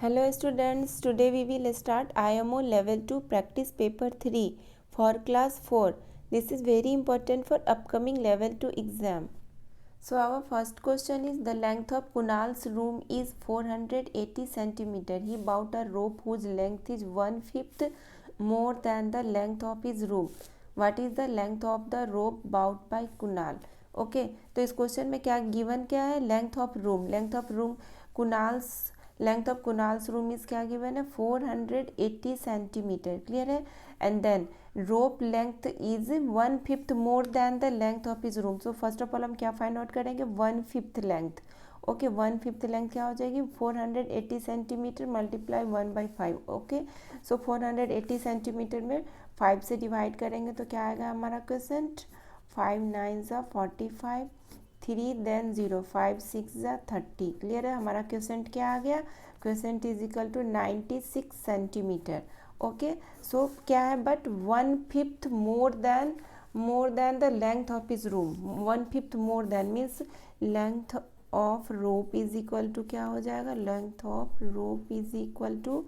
Hello students, today we will start IMO level 2 practice paper 3 for class 4. This is very important for upcoming level 2 exam. So our first question is, the length of Kunal's room is 480 centimeter. He bought a rope whose length is 1/5 more than the length of his room. What is the length of the rope bought by Kunal? Okay तो इस question में क्या given क्या है, length of room Kunal's length of Kunal's room is क्या given है 480 centimetre, clear है. And then rope length is 1/5 more than the length of his room. So first of all हम क्या फाइंड आउट करेंगे, 1/5 लेंथ. ओके 1/5 लेंथ क्या हो जाएगी 480 centimetre multiply 1/5. Okay so 480 centimetre में 5 से डिवाइड करेंगे तो क्या आएगा हमारा क्वेश्चन, 5 9 45, 3 देन 0, 5 6 30. क्लियर है, हमारा क्वेश्चन क्या आ गया, question is equal to 96 centimetre. Okay so क्या है, but 1/5 more than the length of his room. 1/5 more than means length of rope is equal to क्या हो जाएगा, length of rope is equal to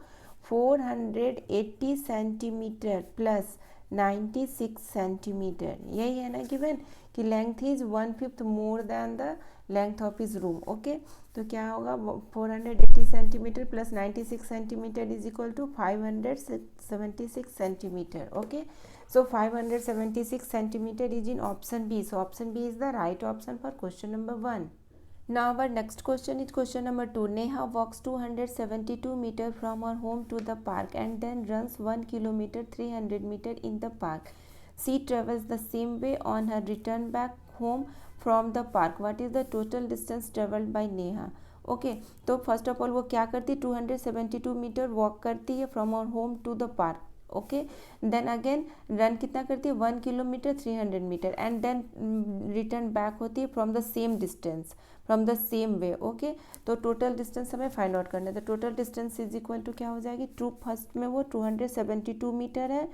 480 centimetre plus 96 centimetre. यही है ना given कि length is 1/5 more than the length of his room. Okay तो क्या होगा 480 centimetre plus 96 centimetre is equal to 576 centimetre. Okay so 576 centimetre is in option B. So option B is the right option for question number 1. Now our next question is question number 2. Neha walks 272 meter from her home to the park and then runs 1 kilometer 300 meter in the park. She travels the same way on her return back home from the park. What is the total distance traveled by Neha? Okay तो first of all वो क्या करती है, 272 metre walk करती है from our home to the park. Okay then again run कितना करती है 1 kilometre 300 metre and then return back होती है from the same distance from the same way. Okay तो टोटल डिस्टेंस हमें फाइंड आउट करना है. तो total distance is equal to क्या हो जाएगी, फर्स्ट में वो 272 मीटर है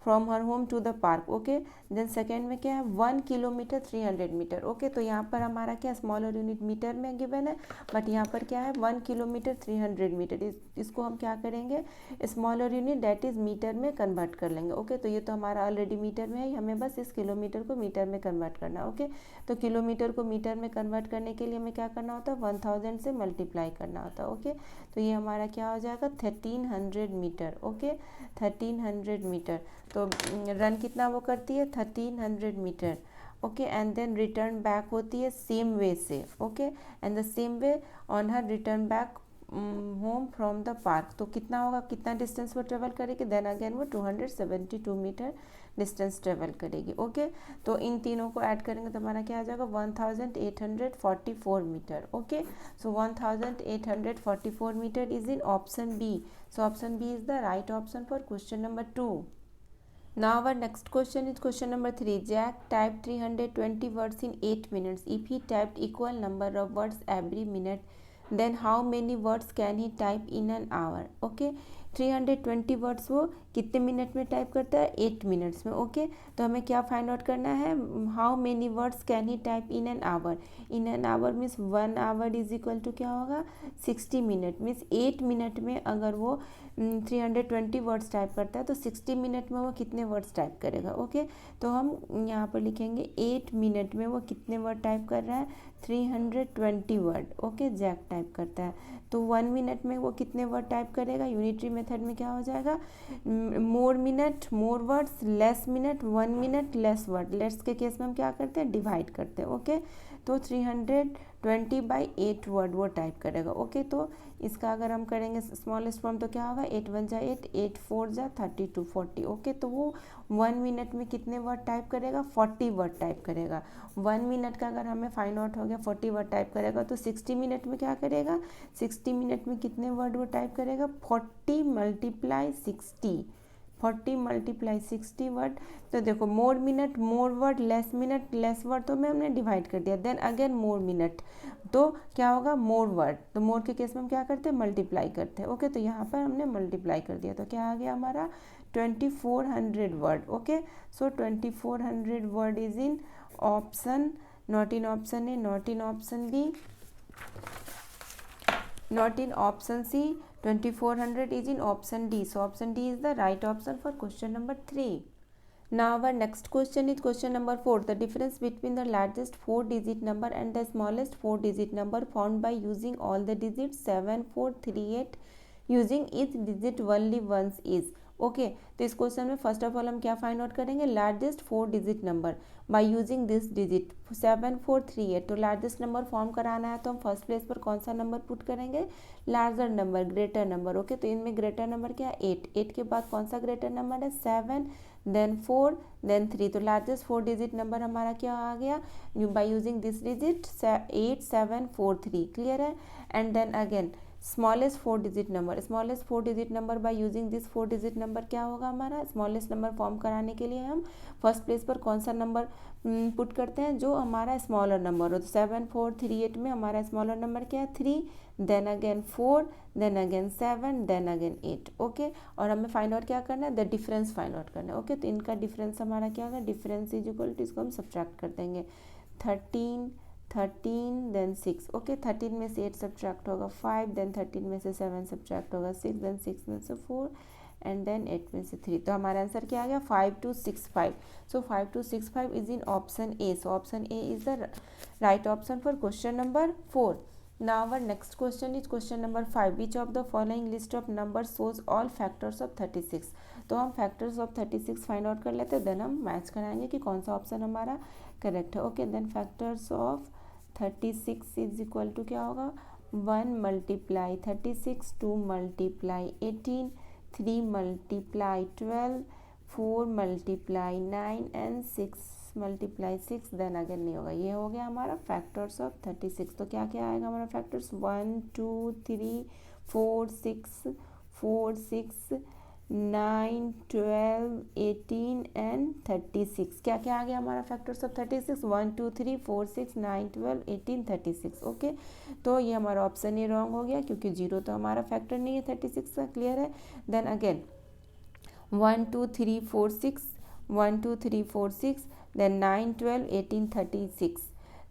from her home to the park. Okay then second में क्या है 1 किलोमीटर 300 मीटर. ओके तो यहाँ पर हमारा क्या स्मॉलर यूनिट मीटर में गिवन है, बट यहाँ पर क्या है 1 किलोमीटर 300 मीटर. इसको हम क्या करेंगे, smaller unit that is metre में कन्वर्ट कर लेंगे. ओके तो ये तो हमारा ऑलरेडी मीटर में है, हमें बस इस किलोमीटर को मीटर में कन्वर्ट करना है. ओके तो किलोमीटर को मीटर में कन्वर्ट करने के लिए हमें क्या करना होता है 1000 से मल्टीप्लाई करना होता है. ओके तो ये हमारा क्या हो जाएगा 1300 मीटर. Okay 1300 metre. तो रन कितना वो करती है 1300 metre. Okay and then return back होती है सेम वे से. Okay and the same way on her return back home from the park. तो कितना होगा, कितना डिस्टेंस वो ट्रेवल करेगी, देन अगेन वो 272 मीटर डिस्टेंस ट्रेवल करेगी. ओके तो इन तीनों को ऐड करेंगे तो हमारा क्या आ जाएगा 1844 metre. Okay so 1844 metre is in option B. So option B is the right option for question number 2. Now our next question is question number 3. Jack typed 320 words in 8 minutes. If he typed equal number of words every minute, then how many words can he type in an hour? Okay 320 words वो कितने minute में type करता है 8 minutes में. Okay तो हमें क्या find out करना है, how many words can he type in an hour. In an hour means 1 hour is equal to क्या होगा 60 मिनट. मीन्स 8 मिनट में अगर वो 320 वर्ड्स टाइप करता है तो 60 मिनट में वो कितने वर्ड्स टाइप करेगा. ओके तो हम यहाँ पर लिखेंगे 8 मिनट में वो कितने वर्ड टाइप कर रहा है 320 वर्ड. ओके जैक टाइप करता है तो 1 मिनट में वो कितने वर्ड टाइप करेगा, यूनिटरी मेथड में क्या हो जाएगा more minute more words, less minute 1 minute less word. Less के केस में हम क्या करते हैं डिवाइड करते हैं. ओके तो 320/8 वर्ड वो टाइप करेगा. ओके तो इसका अगर हम करेंगे स्मॉलेस्ट फॉर्म तो क्या होगा 8 1 जा 8, 8 4 जा 32 40. ओके तो वो 1 मिनट में कितने वर्ड टाइप करेगा 40 वर्ड टाइप करेगा. 1 मिनट का अगर हमें फाइंड आउट हो गया 40 वर्ड टाइप करेगा तो 60 मिनट में क्या करेगा 60 मिनट में कितने वर्ड वो टाइप करेगा 40 × 60 40 × 60 वर्ड. तो देखो मोर मिनट मोर word less minute less word तो में हमने डिवाइड कर दिया. देन अगेन मोर मिनट तो क्या होगा मोर वर्ड. तो मोर के केस में हम क्या करते हैं मल्टीप्लाई करते हैं. ओके तो यहाँ पर हमने मल्टीप्लाई कर दिया तो क्या आ गया हमारा 2400 word. Okay so 2400 word is in option, not in option A, not in option B. not in option C. 2400 is in option D. So option D is the right option for question number 3. Now our next question is question number 4. The difference between the largest 4-digit number and the smallest 4-digit number found by using all the digits 7438 using each digit only once is. Okay तो इस question में first of all हम क्या find out करेंगे, largest four digit number by using this digit 7438। तो largest number form कराना है तो हम फर्स्ट प्लेस पर कौन सा नंबर पुट करेंगे, larger number, greater number. Okay तो इनमें ग्रेटर नंबर क्या है 8 के बाद कौन सा ग्रेटर नंबर है 7 देन 4 देन 3। तो लार्जेस्ट 4-डिजिट नंबर हमारा क्या आ गया by using this digit 8743। Clear है। And then again smallest four digit number, smallest four digit number by using this four digit number क्या होगा हमारा, स्मॉलेस्ट नंबर फॉर्म कराने के लिए हम फर्स्ट प्लेस पर कौन सा नंबर पुट करते हैं, जो हमारा स्मॉलर नंबर हो। तो 7438 में हमारा स्मॉलर नंबर क्या है 3 then again 4 then again 7 then again 8। Okay और हमें फाइंड आउट क्या करना है, द डिफरेंस फाइंड आउट करना है। ओके तो इनका डिफरेंस हमारा क्या होगा, डिफरेंस इज इक्वल टू, इसको हम सब्ट्रैक्ट कर देंगे 13 देन 6। ओके 13 में से 8 सब्ट्रैक्ट होगा 5 देन 13 में से 7 सब्ट्रैक्ट होगा 6 देन 6 में से 4 एंड देन 8 में से 3। तो हमारा आंसर क्या आ गया 5265। So 5265 is in option A. So option A is the right option for question number 4। Now our next question is question number 5। Which of the following list of number shows all factors of 36। तो हम factors of 36 find out कर लेते हैं, then हम match कराएंगे कि कौन सा ऑप्शन हमारा करेक्ट है। Okay then factors of 36 is equal to क्या होगा 1 multiply 36, 2 multiply 18, 3 multiply 12, 4 multiply 9 and 6 multiply 6 then again नहीं होगा। ये हो गया हमारा फैक्टर्स ऑफ 36। तो क्या क्या आएगा हमारा फैक्टर्स 1 2 3 4 6 4 6 9 12 18 एंड 36। क्या क्या आ गया हमारा फैक्टर्स ऑफ 36 1 2 3 4 6 9 12 18 36। ओके तो ये हमारा ऑप्शन ही रॉन्ग हो गया क्योंकि 0 तो हमारा फैक्टर नहीं है 36 का। क्लियर है। Then again 1 2 3 4 6 1 2 3 4 6 then 9 12 18 36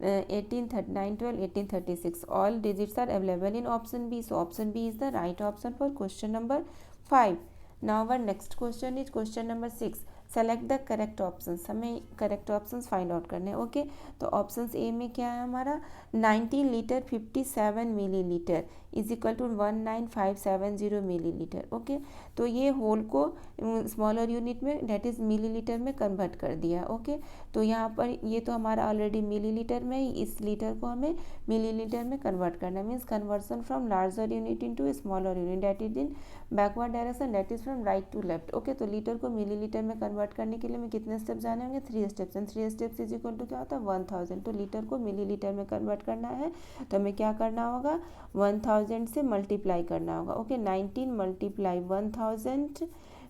9 12 18 36 all digits are available in option B. So option B is the right option for question number 5. Now our next question is question number 6. Select the correct options, हमें correct options find out करने हैं। Okay तो options A में क्या है हमारा 19 litre 57 millilitre is equal to 19570 millilitre. Okay तो ये होल को स्मॉलर यूनिट में डेट इज़ मिलीलीटर में कन्वर्ट कर दिया। ओके तो यहाँ पर ये तो हमारा ऑलरेडी मिलीलीटर में ही, इस लीटर को हमें मिलीलीटर में कन्वर्ट करना है। Means conversion from larger unit into smaller unit that is in backward direction that is from right to left. Okay तो लीटर को मिलीलीटर में कन्वर्ट करने के लिए हमें कितने स्टेप जाने होंगे 3 steps and 3 steps is equal to क्या होता है 1000। तो लीटर को मिलीलीटर में कन्वर्ट करना है तो हमें क्या करना होगा 1000 से मल्टीप्लाई करना होगा। Okay 19 multiply 1000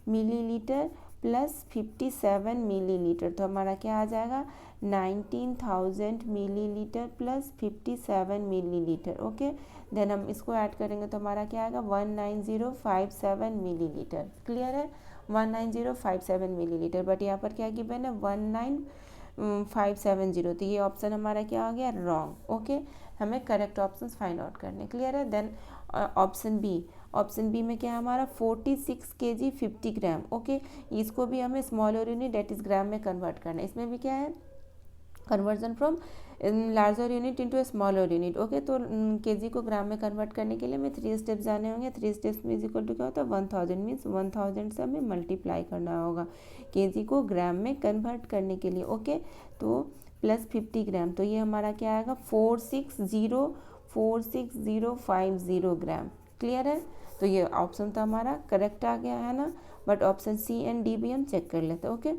millilitre plus 57 millilitre तो हमारा क्या आ जाएगा 19000 millilitre plus 57 millilitre. Okay then हम इसको ऐड करेंगे तो हमारा क्या आएगा 19057 मिलीलीटर। क्लियर है 19057 मिलीलीटर। बट यहाँ पर क्या गिवन है 19570। तो ये ऑप्शन हमारा क्या आ गया रॉन्ग। ओके हमें करेक्ट ऑप्शन फाइंड आउट करने। क्लियर है। देन ऑप्शन बी में क्या है हमारा 46 kg 50 ग्राम। ओके इसको भी हमें smaller unit that is gram में कन्वर्ट करना है। इसमें भी क्या है conversion from larger unit into smaller unit. Okay तो केजी को ग्राम में कन्वर्ट करने के लिए हमें 3 स्टेप्स जाने होंगे। 3 स्टेप्स में इज इक्वल टू क्या होता है 1000 मीन्स 1000 से हमें मल्टीप्लाई करना होगा केजी को ग्राम में कन्वर्ट करने के लिए। ओके तो प्लस 50 ग्राम तो ये हमारा क्या आएगा 46050 ग्राम। क्लियर है। तो ये ऑप्शन तो हमारा करेक्ट आ गया है ना। But option C and D भी हम चेक कर लेते हैं। ओके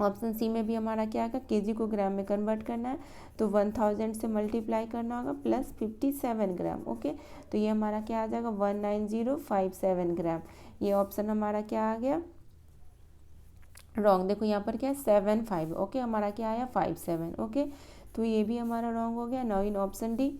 ऑप्शन सी में भी हमारा क्या आएगा केजी को ग्राम में कन्वर्ट करना है तो 1000 से मल्टीप्लाई करना होगा प्लस 57 ग्राम। ओके तो ये हमारा क्या आ जाएगा 19057 ग्राम। ये ऑप्शन हमारा क्या आ गया रॉन्ग। देखो यहाँ पर क्या है 75। ओके हमारा क्या आया 57। ओके तो ये भी हमारा रॉन्ग हो गया। Now in option D,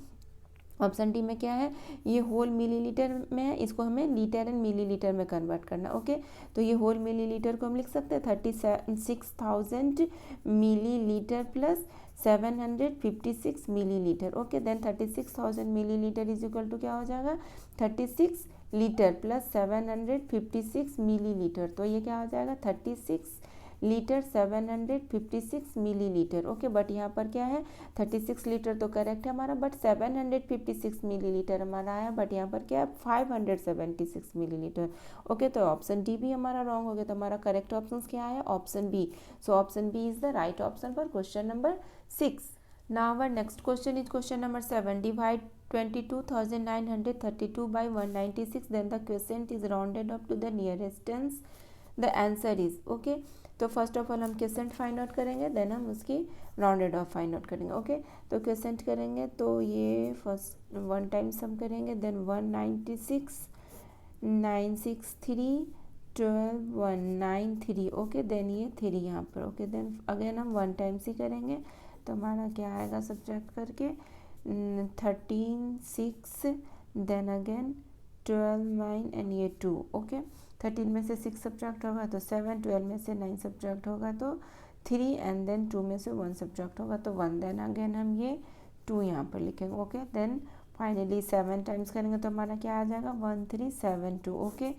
option D में क्या है ये होल मिलीलीटर में है, इसको हमें लीटर एंड मिलीलीटर में कन्वर्ट करना। ओके तो ये होल मिलीलीटर को हम लिख सकते हैं 36000 millilitre plus 756 millilitre. Okay, then 36,000 millilitre is equal to क्या हो जाएगा, 36 लीटर प्लस 756 मिलीलीटर, तो ये क्या हो जाएगा 36 लीटर 756 मिलीलीटर। ओके, बट यहाँ पर क्या है 36 लीटर तो करेक्ट है हमारा, बट 756 मिलीलीटर हमारा आया, बट यहाँ पर क्या है 576 मिलीलीटर। ओके, तो ऑप्शन डी भी हमारा रॉन्ग हो गया, तो हमारा करेक्ट ऑप्शन क्या है, option B. So option B is the right option for question number 6। Now our next question is question number 7. Divide 22,932 by 196. Then the quotient is rounded up to the nearest tens. The answer is okay. तो first of all हम question find out करेंगे, then हम उसकी rounded off find out करेंगे। Okay, तो question करेंगे तो ये फर्स्ट 1 टाइम्स हम करेंगे, देन 196 963 12 193। ओके, देन ये 3 यहाँ पर। ओके, देन अगेन हम 1 टाइम्स ही करेंगे, तो हमारा क्या आएगा सब्ट्रैक्ट करके 13 6, देन अगेन 12 9 एंड ये 2। ओके, 13 में से 6 सब्ट्रैक्ट होगा तो 7, 12 में से 9 सब्ट्रैक्ट होगा तो 3, एंड देन 2 में से 1 सब्ट्रैक्ट होगा तो 1, देन अगेन हम ये 2 यहाँ पर लिखेंगे। ओके, देन फाइनली 7 टाइम्स करेंगे तो हमारा क्या आ जाएगा 1372। ओके,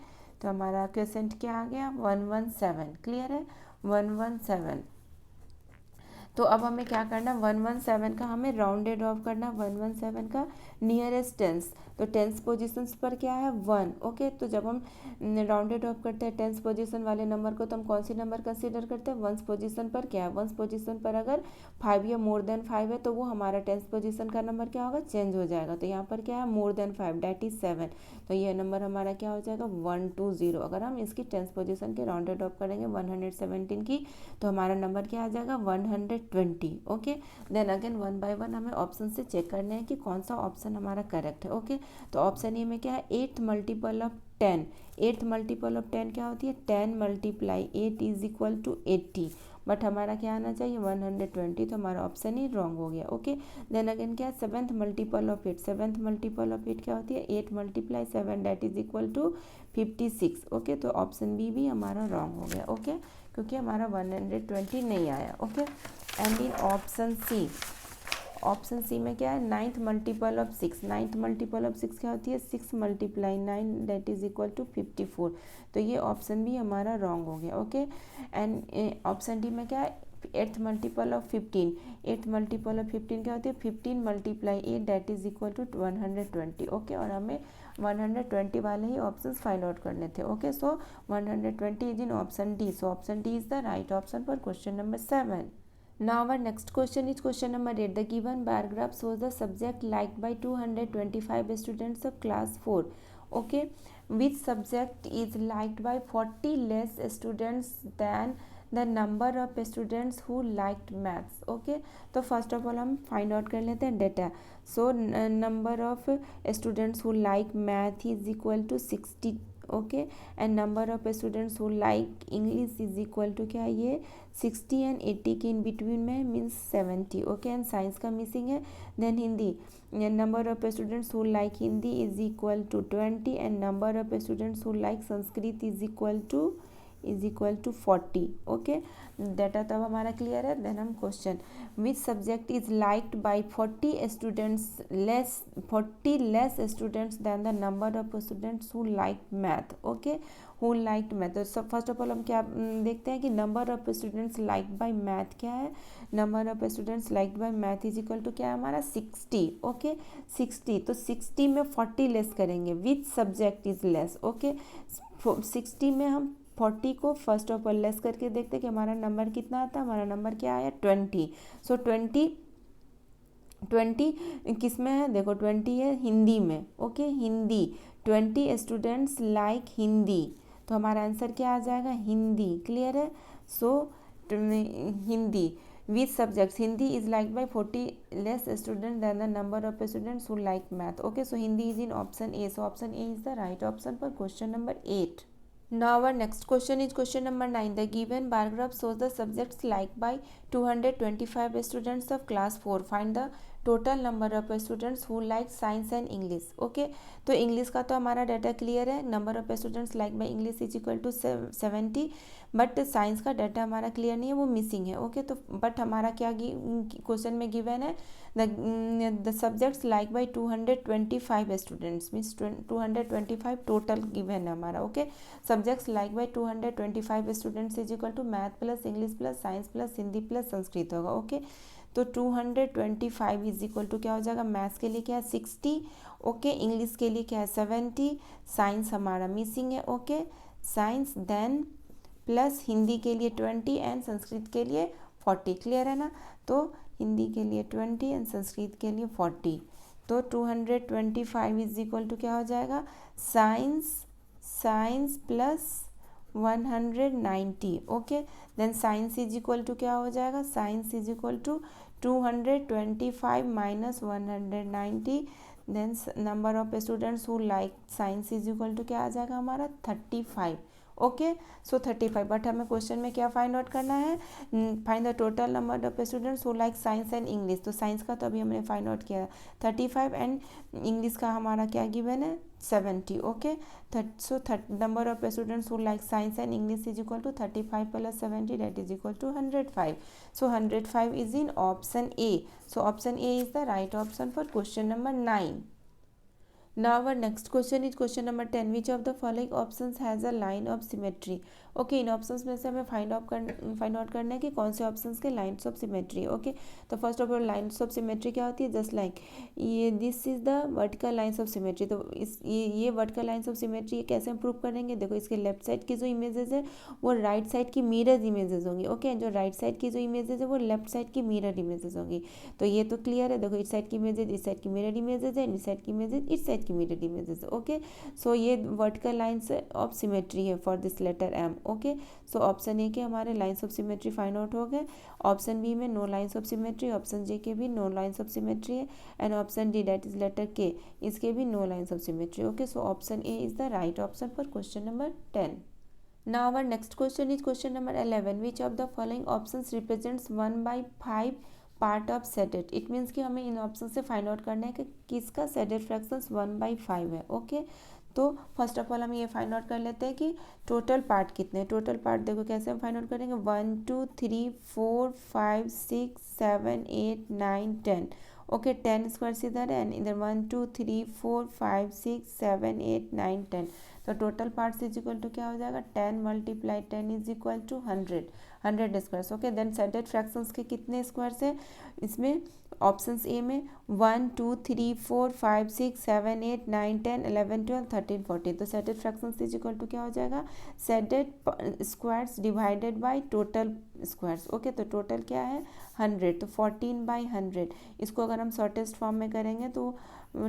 तो हमारा क्वेश्चन क्या आ गया 117। क्लियर है, 117। तो अब हमें क्या करना, 117 का हमें राउंडेड ऑफ करना, 117 का नियरेस्ट टेंस, तो टेंस पोजीशंस पर क्या है 1। ओके, तो जब हम राउंडेड ऑफ करते हैं टेंस पोजीशन वाले नंबर को, तो हम कौन सी नंबर कंसीडर करते हैं, वंस पोजीशन पर। क्या है, वंस पोजीशन पर अगर 5 या मोर देन 5 है तो वो हमारा टेंस पोजीशन का नंबर क्या होगा, चेंज हो जाएगा। तो यहाँ पर क्या है मोर देन 5, डेट इज 7, तो ये नंबर हमारा क्या हो जाएगा 120। अगर हम इसकी टेंस पोजीशन के राउंडेड ऑफ करेंगे 117 की, तो हमारा नंबर क्या आ जाएगा 120। ओके, देन अगेन 1 बाय 1 हमें ऑप्शन से चेक करना है कि कौन सा ऑप्शन हमारा करेक्ट है। ओके, तो ऑप्शन ए में क्या है 8th multiple of 10। 8th multiple of 10 क्या होती है 10 multiply 8 is equal to 80, but हमारा क्या आना चाहिए 120, तो हमारा ऑप्शन ही रॉन्ग हो गया। ओके, देन अगेन क्या है 7th multiple of 8। 7th multiple of 8 क्या होती है 8 multiply 7, that is equal to 56। Okay, तो ऑप्शन बी भी हमारा रॉन्ग हो गया। ओके, क्योंकि हमारा 120 नहीं आया। Okay, and in option C, option C में क्या है 9th multiple of 6। 9th multiple of 6 क्या होती है 6 multiply 9, that is equal to 54, तो ये ऑप्शन भी हमारा रॉन्ग हो गया। ओके, एंड ऑप्शन डी में क्या है 8th multiple of 15। 8th multiple of 15 क्या होती है 15 multiply 8, that is equal to 120। Okay, और हमें 120 वाले ही ऑप्शंस फाइंड आउट करने थे। Okay, so 120 is in option D, so option D is the right option for question number 7. Now our next question is question number 8. The given bar graph shows the subject liked by 225 students of class 4. Okay, which subject is liked by 40 less students than the number of students who liked maths. Okay, तो first of all हम find out कर लेते हैं data. So number of students who like math is equal to 60. Okay, and number of students who like English is equal to क्या है ये 60 and 80 के in between में मीन्स 70। ओके, एंड साइंस का missing है। Then Hindi, number of students who like Hindi is equal to 20, and number of students who like Sanskrit is equal to 40। Okay, data तब हमारा clear है। देन हम question, which subject is liked bye 40 less students than the number of students who like math. Okay, who liked math, तो सब first of all हम क्या देखते हैं कि number of students liked by math क्या है, number of students liked by math is equal to क्या है हमारा 60। ओके, 60, तो 60 में 40 लेस करेंगे, विच सब्जेक्ट इज लेस। ओके, 60 में हम 40 को फर्स्ट ऑफ ऑल लेस करके देखते हैं कि हमारा नंबर कितना आता है, हमारा नंबर क्या आया 20। सो 20 किस में है, देखो 20 है हिंदी में। Okay, Hindi 20 students like Hindi, तो हमारा आंसर क्या आ जाएगा हिंदी। क्लियर है, so Hindi which subjects, Hindi is like by 40 less student than the number of students who like math. Okay, so Hindi is in option A, so option A is the right option for question number 8. Now our next question is question number 9. The given bar graph shows the subjects liked by 225 students of class 4. Find the total number of students who like science and English. Okay, तो English का तो हमारा data clear है, number of students like by English is equal to 70, but science का data हमारा clear नहीं है, वो मिसिंग है। ओके, तो बट हमारा क्या क्वेश्चन में गिवन है, the subjects like by 225 students, means 225 total given है हमारा। Okay, subjects like by 225 students is equal to math plus English plus science plus Hindi plus Sanskrit होगा। ओके, तो 225 इज इक्वल टू क्या हो जाएगा, मैथ्स के लिए क्या है 60, ओके, इंग्लिश के लिए क्या है 70, साइंस हमारा मिसिंग है। Okay, science then plus Hindi के लिए 20 एंड संस्कृत के लिए 40, क्लियर है ना। तो हिंदी के लिए 20 एंड संस्कृत के लिए 40, तो 225 इज इक्वल टू क्या हो जाएगा, science plus 190। Okay, then science is equal to क्या हो जाएगा, science is equal to 225 minus 190, then number of students who like science is equal to क्या आ जाएगा हमारा 35। ओके, सो 35, बट हमें क्वेश्चन में क्या फाइंड आउट करना है, find the total number of students who like science and English. तो साइंस का तो अभी हमने फाइंड आउट किया 35 एंड इंग्लिश का हमारा क्या गिवन है 70। Okay, so number of students who like science and English is equal to 35 plus 70 that is equal to 105। So 105 is in option A. So option A is the right option for question number 9. Now our next question is question number 10. Which of the following options has a line of symmetry? Okay, in options में से हमें find out करना है कि कौन से options के lines of symmetry. Okay, तो first of all lines of symmetry क्या होती है, जस्ट लाइक ये this is the vertical lines of symmetry. तो इस ये वर्टिकल लाइन्स ऑफ सिमेट्री कैसे हम प्रूव करेंगे, देखो इसके लेफ्ट साइड की जो इमेजेस है वो राइट साइड की मिरर इमेजेस होंगी। ओके, जो राइट साइड की जो इमेजेस है वो लेफ्ट साइड की मिरर इमेजेस होंगी। तो ये तो क्लियर है, देखो इस साइड की इमेजेस इस साइड की मिरर इमेजेस है, इस साइड की इमेजेस इस साइड की मिरर इमेजेस। ओके, सो ये वर्टिकल लाइन्स ऑफ सिमेट्री है for this letter M. Okay, so option A के हमारे lines of symmetry find out हो गए, ऑप्शन बी में no lines of symmetry, option J के भी नो लाइन्स ऑफ सिमेट्री है, and option D that is letter K, इसके भी no lines of symmetry. Okay, so option A is the right option for question number 10. Now our next question is question number 11. Which of the following options represents 1/5 part of settled? It means कि हमें इन option से find out करना है कि किसका settled fractions 1/5 है। Okay, तो first of all हम ये फाइंड आउट कर लेते हैं कि टोटल पार्ट कितने, टोटल पार्ट देखो कैसे हम फाइंड आउट करेंगे, 1 2 3 4 5 6 7 8 9 10। ओके, 10 स्क्वायर्स इधर है एंड इधर 1 2 3 4 5 6 7 8 9 10। तो total parts is equal to क्या हो जाएगा, 10 × 10 is equal to 100 squares. Okay, then shaded fractions के कितने स्क्वायर्स है इसमें, ऑप्शंस ए में 1 2 3 4 5 6 7 8 9 10 11 12 13 14। तो shaded fractions is equal to क्या हो जाएगा, shaded squares divided by total squares. Okay, तो टोटल क्या है 100, तो 14/100। इसको अगर हम शॉर्टेस्ट फॉर्म में करेंगे तो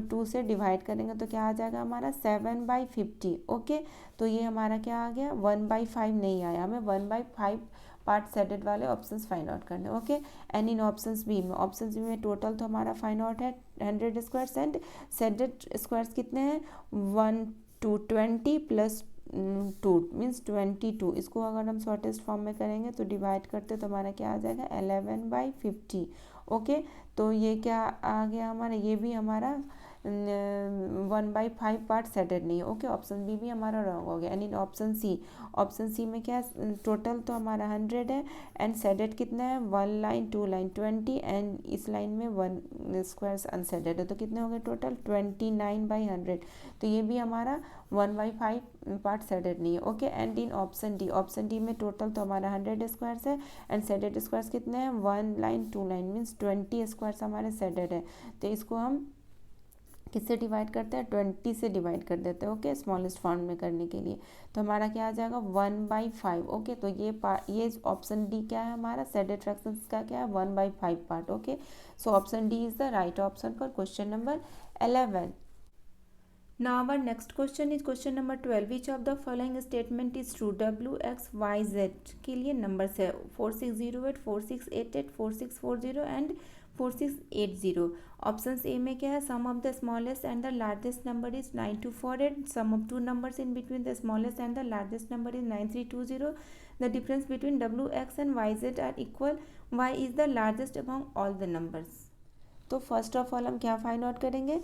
2 से डिवाइड करेंगे तो क्या आ जाएगा हमारा 7/50। ओके, तो ये हमारा क्या आ गया 1/5 नहीं आया, हमें 1/5 पार्ट सेटेड वाले ऑप्शंस फाइंड आउट करने। Okay, and in options B में टोटल तो हमारा फाइंड आउट है 100 स्क्वायर्स एंड सेटेड स्क्वायर्स कितने हैं 1 2 20 प्लस 2 मीन्स 22। इसको अगर हम शॉर्टेस्ट फॉर्म में करेंगे तो डिवाइड करते तो हमारा क्या आ जाएगा 11/50। ओके, तो ये क्या आ गया हमारा, ये भी हमारा 1/5 पार्ट सेटेड नहीं है। ओके, ऑप्शन बी भी हमारा रॉन्ग हो गया। एंड इन ऑप्शन सी में क्या है, टोटल तो हमारा 100 है एंड सेटेड कितना है 1 लाइन 2 लाइन 20 एंड इस लाइन में 1 स्क्वायर्स अनसेटेड है, तो कितने हो गए टोटल 29/100। तो ये भी हमारा 1/5 पार्ट सेटेड नहीं है। Okay, and in option D में टोटल तो हमारा 100 स्क्वायर्स है एंड सेटेड स्क्वायर्स कितने हैं 1 लाइन 2 लाइन मीन्स 20 स्क्वायर्स हमारे सेटेड है। तो इसको हम किससे डिवाइड करते हैं 20 से डिवाइड कर देते हैं। ओके, स्मॉलेस्ट फॉर्म में करने के लिए तो हमारा क्या आ जाएगा 1/5। ओके, तो ये ऑप्शन डी क्या है हमारा, सेटेड फ्रैक्शंस का क्या है 1/5 part. Okay, so option D is the right option for question number 11. Now our next question is question number 12. Which of the following statement is true? W X Y Z के लिए numbers है 4608 4688 4640 and 4680। Option A में क्या है, sum of the smallest and the largest number is 9248, sum of two numbers in between the smallest and the largest number is 9320, the difference between W X and Y Z are equal, Y is the largest among all the numbers. तो first of all हम क्या find out करेंगे,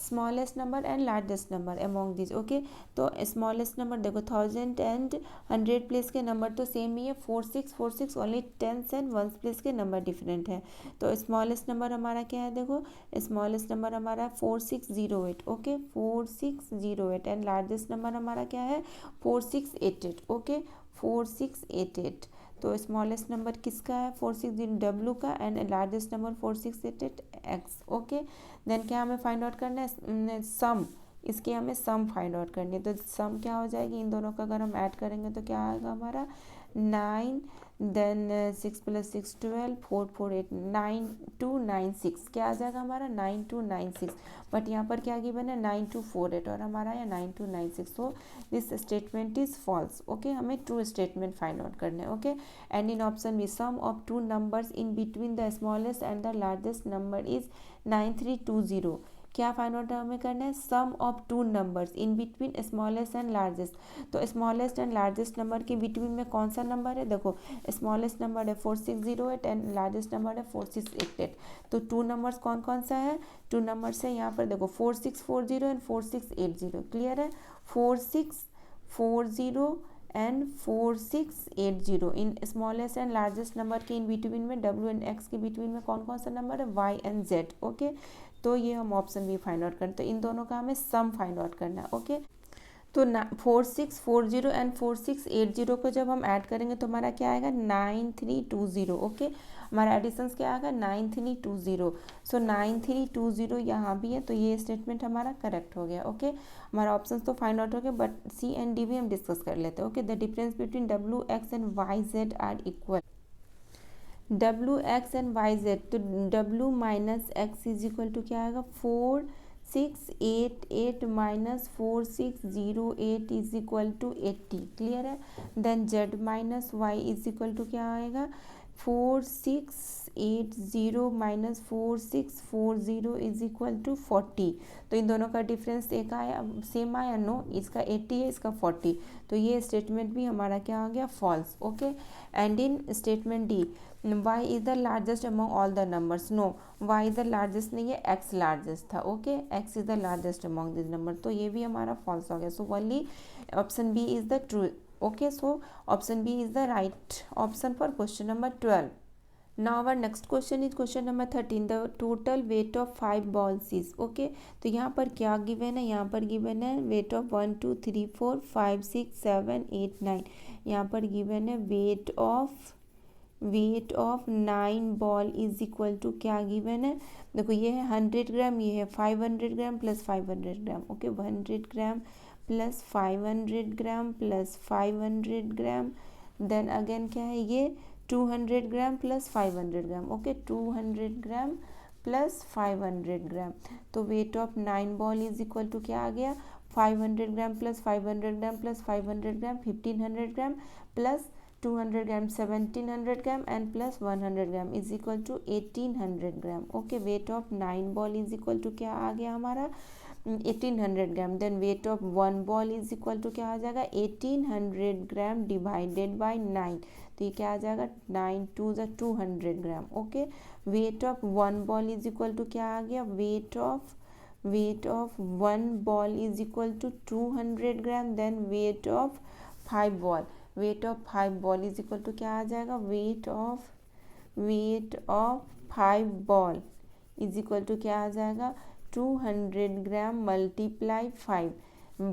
smallest number and largest number among this. Okay, तो smallest number देखो 1000 and 100 place के number तो same ही है, 4646 only 10 and 1 place के नंबर डिफरेंट है। तो स्मॉलेस्ट नंबर हमारा क्या है, देखो स्मॉलेस्ट नंबर हमारा 4608। ओके 4608 एंड लार्जेस्ट नंबर हमारा क्या है 4688। ओके 4688। तो स्मॉलेस्ट नंबर किसका है 460 डब्ल्यू का and largest number 4688 X. Okay then क्या हमें फाइंड आउट करना है, सम, इसकी हमें सम फाइंड आउट करनी है। तो सम क्या हो जाएगी, इन दोनों का अगर हम ऐड करेंगे तो क्या आएगा हमारा 9 देन 6 + 6 12 4 4 8 9296, क्या आ जाएगा हमारा 9296। बट यहाँ पर क्या गिवन है 9248 और हमारा है 9296। So this statement is false. Okay हमें ट्रू स्टेटमेंट फाइंड आउट करना है। Okay and in option B sum of two numbers in between the smallest and the largest number is 9320। क्या फाइंड आउट हमें करना है, sum of two numbers in between smallest and largest. तो smallest and largest number के between में कौन सा number है, देखो स्मॉलेस्ट नंबर है 4608 एंड लार्जेस्ट नंबर है 4688। तो टू नंबर्स कौन कौन सा है, टू नंबर्स है यहाँ पर देखो 4640 एंड 4680। क्लियर है, 4640 and 4680 in smallest and largest number के इन बिटवीन में डब्ल्यू एंड एक्स के बिटवीन में कौन कौन सा नंबर है वाई एंड जेड। ओके तो ये हम ऑप्शन बी फाइंड आउट करते हैं, इन दोनों का हमें सम फाइंड आउट करना है। ओके तो 4640 एंड 4680 को जब हम ऐड करेंगे तो हमारा क्या आएगा 9320। ओके हमारा एडिशन क्या आएगा 9320। सो 9320 यहाँ भी है, तो ये स्टेटमेंट हमारा करेक्ट हो गया। ओके हमारा ऑप्शन तो फाइंड आउट हो गया, बट सी एंड डी भी हम डिस्कस कर लेते हैं। Okay the difference between W X and Y Z are equal. W X and Y Z, तो W minus X is equal to क्या आएगा 4688 minus 4608 is equal to 80। Clear है, then Z minus Y is equal to क्या आएगा 4680 minus 4640 is equal to 40। तो इन दोनों का difference एक आया, सेम आया, नो, इसका 80 है इसका 40। तो ये स्टेटमेंट भी हमारा क्या हो गया false. Okay and in statement D y is the largest among all the numbers, no y is the largest नहीं है, x लार्जेस्ट था। Okay x is the largest among this number, तो ये भी हमारा फॉल्स हो गया। So only option B is the true. Okay so option B is the right option for question number 12। Now our next question is question number 13. The total weight of 5 balls is, okay, तो यहाँ पर क्या given है, यहाँ पर given है weight of 1 2 3 4 5 6 7 8 9। यहाँ पर गिवन है weight of 9 ball is equal to क्या गिवन है, देखो ये है 100 ग्राम, ये है 500 gram plus 500 gram. Okay 100 gram plus 500 gram plus 500 gram, then again क्या है ये 200 gram plus 500 gram. Okay 200 gram plus 500 gram, तो weight of 9 ball is equal to क्या आ गया 500 gram plus 500 gram plus 500 gram 1500 gram plus 200 gram 1700 gram and plus 100 gram is equal to 1800 gram. Okay weight of 9 ball is equal to क्या आ गया हमारा 1800 gram, then weight of 1 ball is equal to क्या आ जाएगा 1800 gram divided by 9, तो ये क्या आ जाएगा 9 2 ज़ा 200 gram. Okay weight of 1 ball is equal to क्या आ गया weight of 1 ball is equal to 200 gram, then weight of 5 ball, weight of 5 ball is equal to क्या आ जाएगा weight of 5 ball is equal to क्या आ जाएगा 200 gram multiply 5।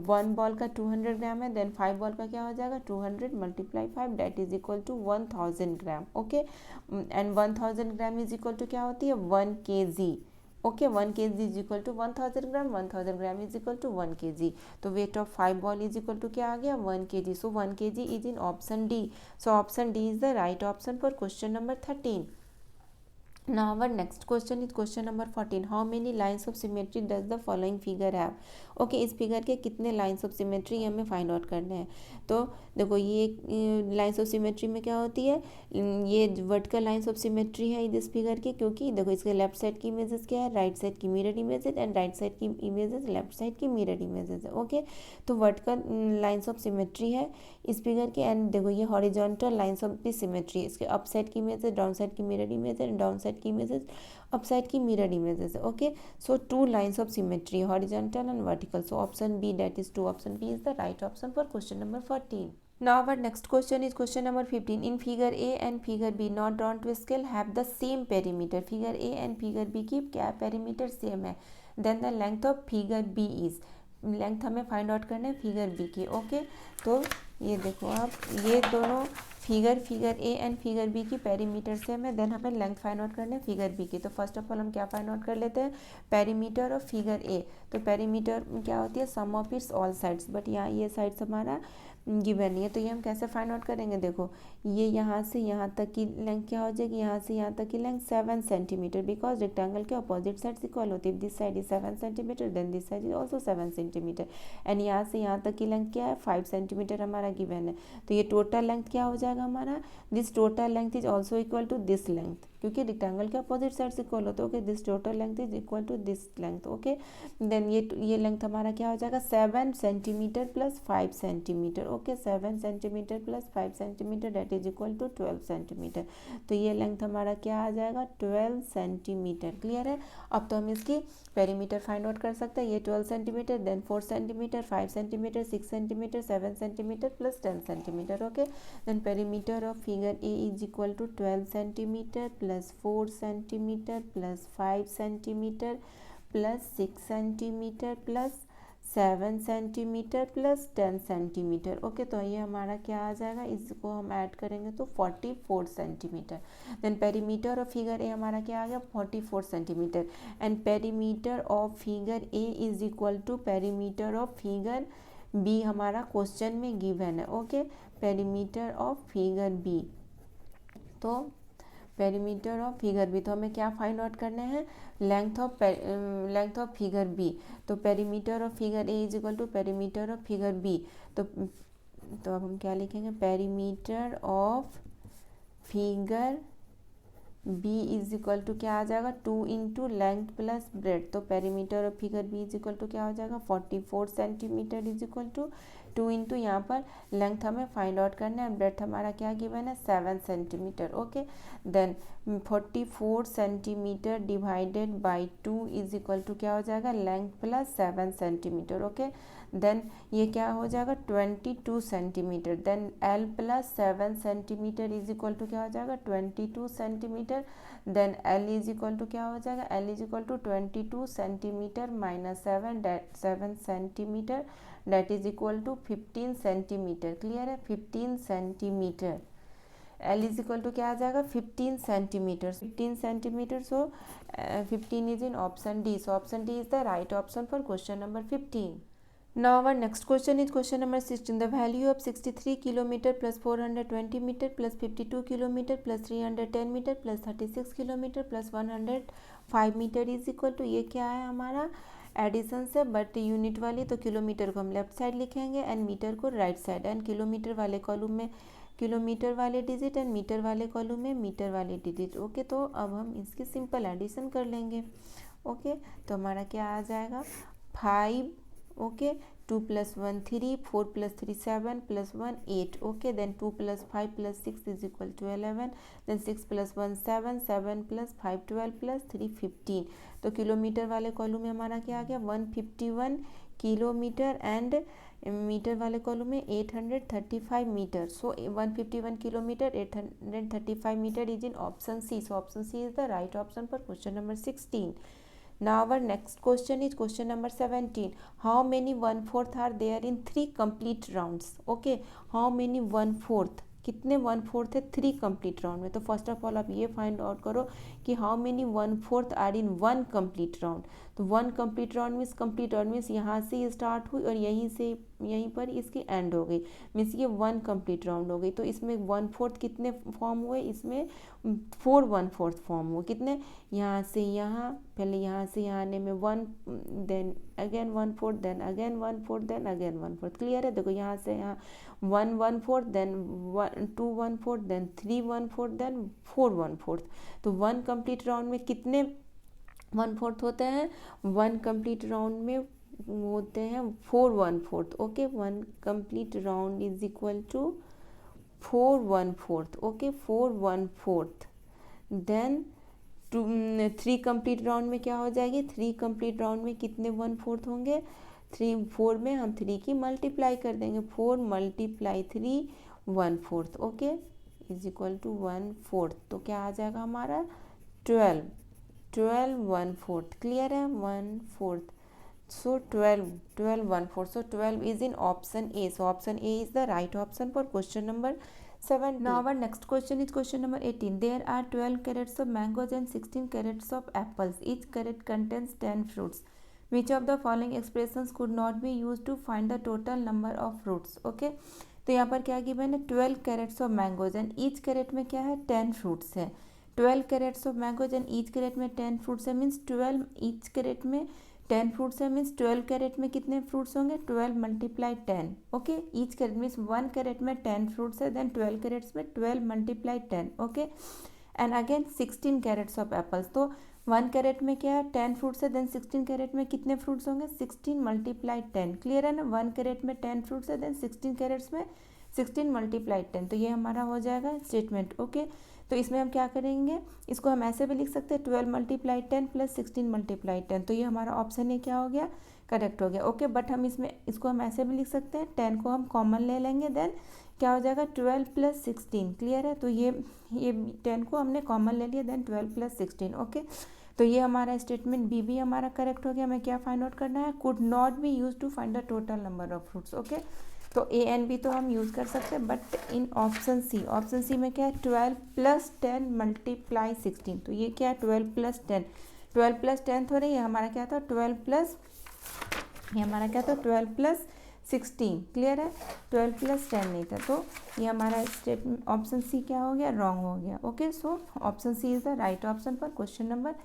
1 ball का 200 ग्राम है, देन 5 बॉल का क्या हो जाएगा 200 multiply 5 that is equal to 1000 gram. Okay and 1000 gram is equal to क्या होती है 1 kg। Okay 1 kg is equal to 1000 gram, 1000 gram is equal to 1 kg। तो weight of 5 ball is equal to क्या आ गया 1 kg। So 1 kg is in option D. So option D is the right option for question number 13। Now our next question is question number 14. How many lines of symmetry does the following figure have? Okay इस figure के कितने lines of symmetry हमें find out करने हैं। तो देखो ये lines of symmetry में क्या होती है, ये वर्टिकल लाइन्स ऑफ सिमेट्री है इस फिगर के, क्योंकि देखो इसके लेफ्ट साइड की इमेजेस क्या है राइट साइड की mirror images and right side की इमेजेस लेफ्ट साइड की मिरर इमेजेस है। ओके तो वर्टिकल लाइन्स ऑफ सिमेट्री है इस फिगर के, एंड देखो ये horizontal lines of the symmetry, इसके अप साइड की इमेज है, डाउन साइड की मिरर इमेज है, डाउन साइड साइड की इमेजेस, अप साइड की मिरर इमेजेस है. Okay, so 2 lines of symmetry, horizontal and vertical. So option B, that is 2, option B is the right option for question number 14. Now our next question is question number 15. In figure A and figure B not drawn to scale have the same perimeter. Figure A and figure B की क्या perimeter same है. Then the length of figure B is, length हमें find out करना है figure B की. Okay, तो ये देखो आप, ये दोनों figure A and figure B की पेरीमीटर सेम है. देन हमें लेंथ फाइंड आउट करना है फिगर बी की. तो फर्स्ट ऑफ ऑल हम क्या फाइंड आउट कर लेते हैं, पेरीमीटर ऑफ फिगर ए. तो पेरीमीटर क्या होती है, sum of its all sides, but यहाँ ये साइड्स हमारा गिवन नहीं है. तो ये हम कैसे फाइंड आउट करेंगे, देखो ये यहाँ से यहाँ तक की लेंथ क्या हो जाएगी, यहाँ से यहाँ तक की लेंथ 7 सेंटीमीटर, बिकॉज रेक्टेंगल के अपोजिट साइड्स इक्वल होती है. This side is 7 centimetre, then this side is also 7 centimetre, and यहाँ से यहाँ तक की लेंथ क्या है, 5 सेंटीमीटर हमारा गिवन है. तो ये टोटल लेंथ क्या हो जाएगा हमारा, this total length is also equal to this length, क्योंकि रेक्टेंगल के अपोजिट साइड्स इक्वल होते हैं. Okay, this total length is equal to this length. Okay, then ये लेंथ हमारा क्या हो जाएगा, 7 centimetre plus 5 centimetre. Okay, 7 centimetre plus 5 centimetre that is equal to 12 centimetre. तो ये लेंथ हमारा क्या आ जाएगा, 12 सेंटीमीटर. क्लियर है. अब तो हम इसकी पेरीमीटर फाइंड आउट कर सकते हैं. ये 12 centimetre, then 4 centimetre, 5 centimetre, 6 centimetre, 7 centimetre plus 10 centimetre. Okay, then perimeter of figure A is equal to 12 centimetre plus 4 centimetre plus 5 centimetre plus 6 centimetre plus 7 centimetre plus 10 centimetre. Okay, तो ये हमारा क्या आ जाएगा, इसको हम ऐड करेंगे तो 44 centimetre. Then perimeter of figure A हमारा क्या आ गया, 44 centimetre, and perimeter of figure A is equal to perimeter of figure B हमारा क्वेश्चन में गिवन है. Okay, perimeter of figure B, तो पेरीमीटर ऑफ फिगर बी, तो हमें क्या फाइंड आउट करने हैं, लेंथ ऑफ फिगर बी. तो perimeter of figure A is equal to perimeter of figure B. तो अब हम क्या लिखेंगे, perimeter of figure B is equal to क्या आ जाएगा, 2 इंटू लेंथ प्लस ब्रेड. तो perimeter of figure B is equal to क्या हो जाएगा, 44 centimetre is equal to 2 into यहाँ पर लेंथ हमें फाइंड आउट करना है, ब्रेड हमारा क्या गिवन है, 7 centimetre. Okay, then 44 centimetre divided by 2 is equal to क्या हो जाएगा, length plus 7 centimetre. Okay, then ये क्या हो जाएगा, 22 centimetre. Then L plus 7 centimetre is equal to क्या हो जाएगा, 22 centimetre. Then L is equal to क्या हो जाएगा, L is equal to 22 centimetre minus 7 centimetre that is equal to 15 centimetre. Clear है, 15 centimetre. L is equal to क्या आ जाएगा, 15 centimetre. 15 centimetre, so 15 is in option D. So option D is the right option for question number 15. Now our next question is question number 16. The value of 63 kilometer plus 420 meter plus 52 kilometer plus 310 meter plus 36 kilometer plus 105 meter is equal to, ये क्या है हमारा addition से, but unit वाली. तो kilometre को हम left side लिखेंगे एंड मीटर को राइट साइड, एंड किलोमीटर वाले कॉलम में किलोमीटर वाले डिजिट एंड मीटर वाले कॉलम में मीटर वाले डिजिट. ओके, तो अब हम इसकी सिंपल एडिशन कर लेंगे. ओके, तो हमारा क्या आ जाएगा, 5. Okay, 2 + 1 3, 4 + 3 7 + 1 8. Okay, then 2 + 5 + 6 is equal to 11. Then 6 + 1 7, 7 + 5 12 + 3 15. तो किलोमीटर वाले कॉलम में हमारा क्या आ गया, 151 किलोमीटर, एंड मीटर वाले कॉलम में 835 metre. So 151 kilometre, 835 metre is in option C. So option C is the right option for question number 16. Now our next question is question number 17. How many 1/4 are there in 3 complete rounds? Okay, how many 1/4, कितने 1/4 है 3 complete round में. तो first of all आप ये find out करो कि how many 1/4 are in 1 complete round. तो 1 complete round means यहाँ से स्टार्ट हुई और यहीं पर इसकी एंड हो गई, मीन्स ये 1 कंप्लीट राउंड हो गई. तो इसमें 1/4 कितने फॉर्म हुए, इसमें 4 1/4 फॉर्म हुए. कितने, यहाँ से यहाँ, पहले यहाँ से यहाँ आने में 1, then again 1/4, then again 1/4, then again 1/4. Clear है. देखो यहाँ से यहाँ 1 1/4, देन 2 1/4, देन 3 1/4, देन 4 1/4. तो 1 कंप्लीट राउंड में कितने 1/4 होते हैं, 1 कंप्लीट राउंड में होते हैं 4 1/4. Okay, 1 complete round is equal to 4 1/4. Okay, 4 1/4. Then 3 complete round में क्या हो जाएगी, 3 कंप्लीट राउंड में कितने 1/4 होंगे, 4 में हम 3 की मल्टीप्लाई कर देंगे, 4 × 3 1/4, ओके, इज इक्वल टू 1/4। तो क्या आ जाएगा हमारा 12 1/4, क्लियर है, 1/4। So 12 1/4. So 12 is in option A. So option A is the right option for question number 17. Now our next question is question number 18. There are 12 carats of mangoes and 16 carats of apples. Each carat contains 10 fruits. Which of the following expressions could not be used to find the total number of fruits? Okay. तो यहाँ पर क्या given है, 12 crates of mangoes and each crate में क्या है, 10 fruits है। 12 crates of mangoes and each crate में 10 फ्रूट्स है, मीन्स 12 ईच कैरेट में 10 फ्रूट्स है, मीन्स 12 कैरेट में कितने फ्रूट्स होंगे, 12 × 10, okay. Each crate means 1 crate में 10 फ्रूट्स है, देन 12 कैरेट्स में 12 × 10, okay. And again 16 crates of apples, तो 1 कैरेट में क्या है, 10 फ्रूट्स है, देन 16 कैरेट में कितने फ्रूट्स होंगे, 16 × 10, क्लियर है ना। 1 कैरेट में 10 फ्रूट्स है, देन 16 कैरेट्स में 16 × 10, तो ये हमारा हो जाएगा स्टेटमेंट, ओके। तो इसमें हम क्या करेंगे, इसको हम ऐसे भी लिख सकते हैं 12 × 10 + 16 × 10, तो ये हमारा ऑप्शन ए क्या हो गया, करेक्ट हो गया, ओके। बट हम इसमें इसको हम ऐसे भी लिख सकते हैं, 10 को हम कॉमन ले लेंगे, देन क्या हो जाएगा 12 + 16, क्लियर है। तो ये 10 को हमने कॉमन ले लिया, देन 12 + 16, ओके। तो ये हमारा स्टेटमेंट बी भी हमारा करेक्ट हो गया। हमें क्या फाइंड आउट करना है, could not be use to find the total number of fruits, okay. तो ए एंड बी तो हम यूज़ कर सकते हैं, बट इन ऑप्शन सी में क्या है, 12 + 10 × 16, तो ये क्या है 12 + 10, 12 + 10 थोड़े, ये हमारा क्या था 12 + 16, क्लियर है, 12 + 10 नहीं था, तो ये हमारा स्टेटमेंट ऑप्शन सी क्या हो गया, रॉन्ग हो गया, okay. So option C is the right option for question number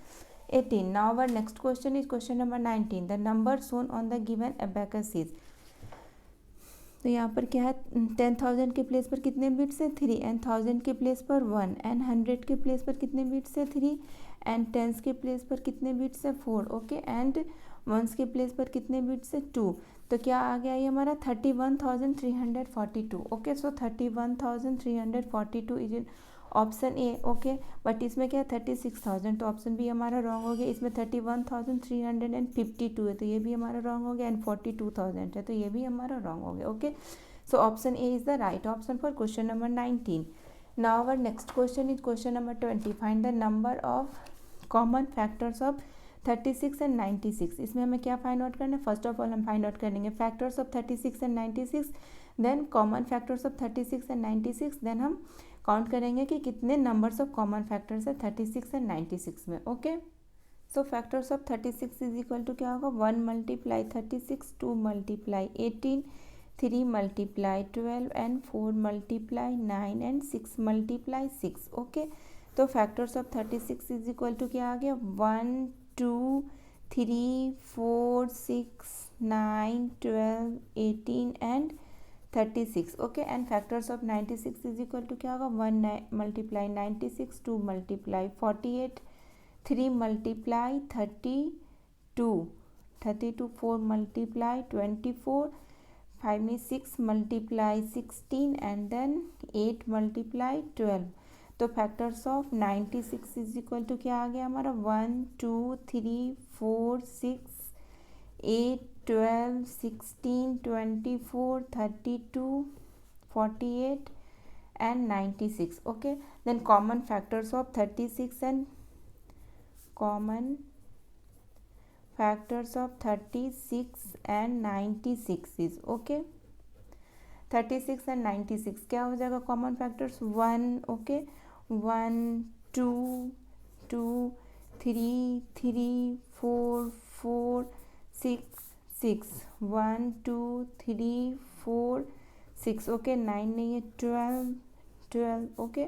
18. Now our next question is question number 19. The number shown on the given abacus is, तो यहाँ पर क्या है, 10,000 के प्लेस पर कितने बिट्स है, 3, एंड 1000 के प्लेस पर 1, एंड 100 के प्लेस पर कितने बिट्स है, 3, एंड 10s के प्लेस पर कितने बिट्स है, 4, ओके, एंड 1s के प्लेस पर कितने बिट्स है, 2। तो क्या आ गया ये हमारा 31,342, okay. So 31,342 is in option A, okay. But इसमें क्या है 36,000, तो ऑप्शन बी हमारा रॉन्ग हो गया। इसमें 31,352 है, तो ये भी हमारा रॉन्ग हो गया, एंड 42,000 है, तो ये भी हमारा रॉन्ग हो गया, okay. So option A is the right option for question number 19. Now our next question is question number 20. Find the number of common factors of 36 and 96. इसमें हमें क्या फाइंड आउट करना है, फर्स्ट ऑफ ऑल हम find out करेंगे factors of 36 and 96, then common factors of 36 and 96, देन हम count करेंगे कि कितने नंबर्स ऑफ कॉमन फैक्टर्स है 36 एंड 96 में, okay. So factors of 36 is equal to क्या होगा, 1 × 36, 2 × 18, 3 × 12, एंड 4 × 9, एंड 6 × 6, ओके। तो factors of 36 is equal to क्या आ गया, 1 2 3 4 6 9 12 18 and 36, okay. And factors of 96 is equal to क्या होगा, 1 × 96, 2 × 48, 3 × 32, 4 × 24, 5 में 6 × 16, एंड देन 8 × 12। तो factors of 96 is equal to क्या आ गया हमारा, 1 2 3 4 6 8 12 16 24 32 48 and 96, okay. Then common factors of 36 and common factors of 36 and 96 is, okay. 36 and 96 क्या हो जाएगा कॉमन फैक्टर्स, 1, ओके, 1 2 2 3 3 4 4 6 6 1 2 3 4 6, ओके, 9 नहीं है, 12 ओके,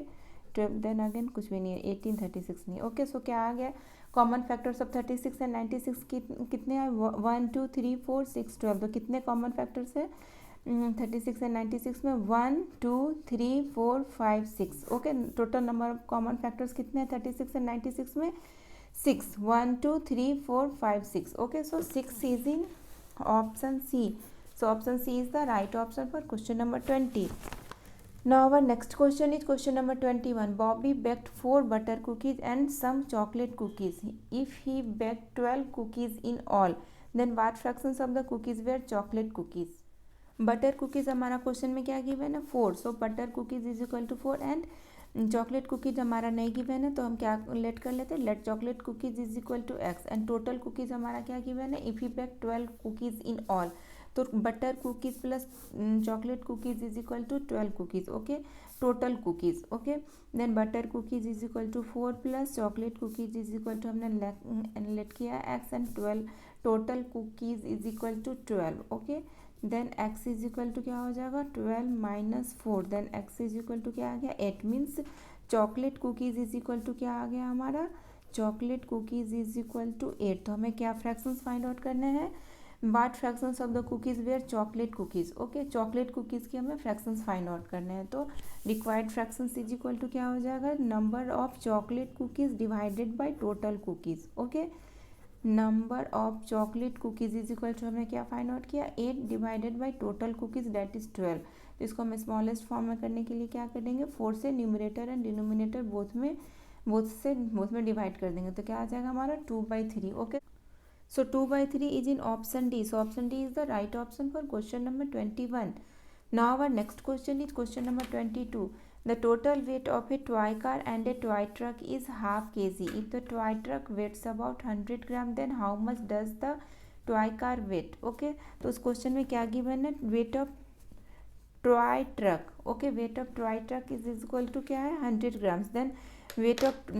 12, देन अगेन कुछ भी नहीं है, 18 36 नहीं, ओके। सो क्या आ गया कॉमन फैक्टर्स ऑफ 36 एंड 96 कितने आए, 1 2 3 4 6 12, तो कितने कॉमन फैक्टर्स है 36 एंड 96 में, 1 2 3 4 5 6, okay. Total number of common factors कितने हैं 36 एंड 96 में, 6, 1 2 3 4 5 6, okay. So 6 is in option C. So option C is the right option for question number 20. Now our next question is question number 21. Bobby baked 4 butter cookies and some chocolate cookies. If he baked 12 cookies in all, then what fractions of the cookies were chocolate cookies? Butter cookies हमारा question में क्या given है 4, so butter cookies is equal to 4 and chocolate cookies हमारा नहीं given है तो हम क्या लेट कर लेते हैं, let chocolate cookies is equal to x and total cookies हमारा क्या गिवन है, if you bake 12 cookies in all, तो butter cookies plus chocolate cookies is equal to 12 cookies, okay, total cookies, okay, then butter cookies is equal to 4 plus chocolate cookies is equal to हमने let किया x and 12 total cookies is equal to 12, okay, then x is equal to क्या हो जाएगा 12 minus 4, then x is equal to क्या आ गया 8, means chocolate cookies is equal to क्या आ गया हमारा, chocolate cookies is equal to 8। तो हमें क्या फ्रैक्शंस फाइंड आउट करने हैं, what fractions of the cookies were chocolate cookies, okay, chocolate cookies की हमें फ्रैक्शंस फाइंड आउट करने हैं। तो required fractions is equal to क्या हो जाएगा, number of chocolate cookies divided by total cookies, okay, number of chocolate cookies is equal to हमने क्या फाइंड आउट किया 8 divided by total cookies that is 12। तो इसको हम स्मॉलेस्ट फॉर्म में करने के लिए क्या करेंगे, 4 से न्यूमरेटर एंड डिनोमिनेटर बोथ में डिवाइड कर देंगे, तो क्या आ जाएगा हमारा 2/3, okay. So 2/3 is in option D. So option D is the right option for question number 21. Now our next question is question number 22. The total weight of a toy car and a toy truck is half kg. If the toy truck weighs about 100 gram, then how much does the toy car weight? Okay, तो उस question में क्या given है, weight of toy truck, okay, weight of toy truck is equal to क्या है 100 grams, then weight of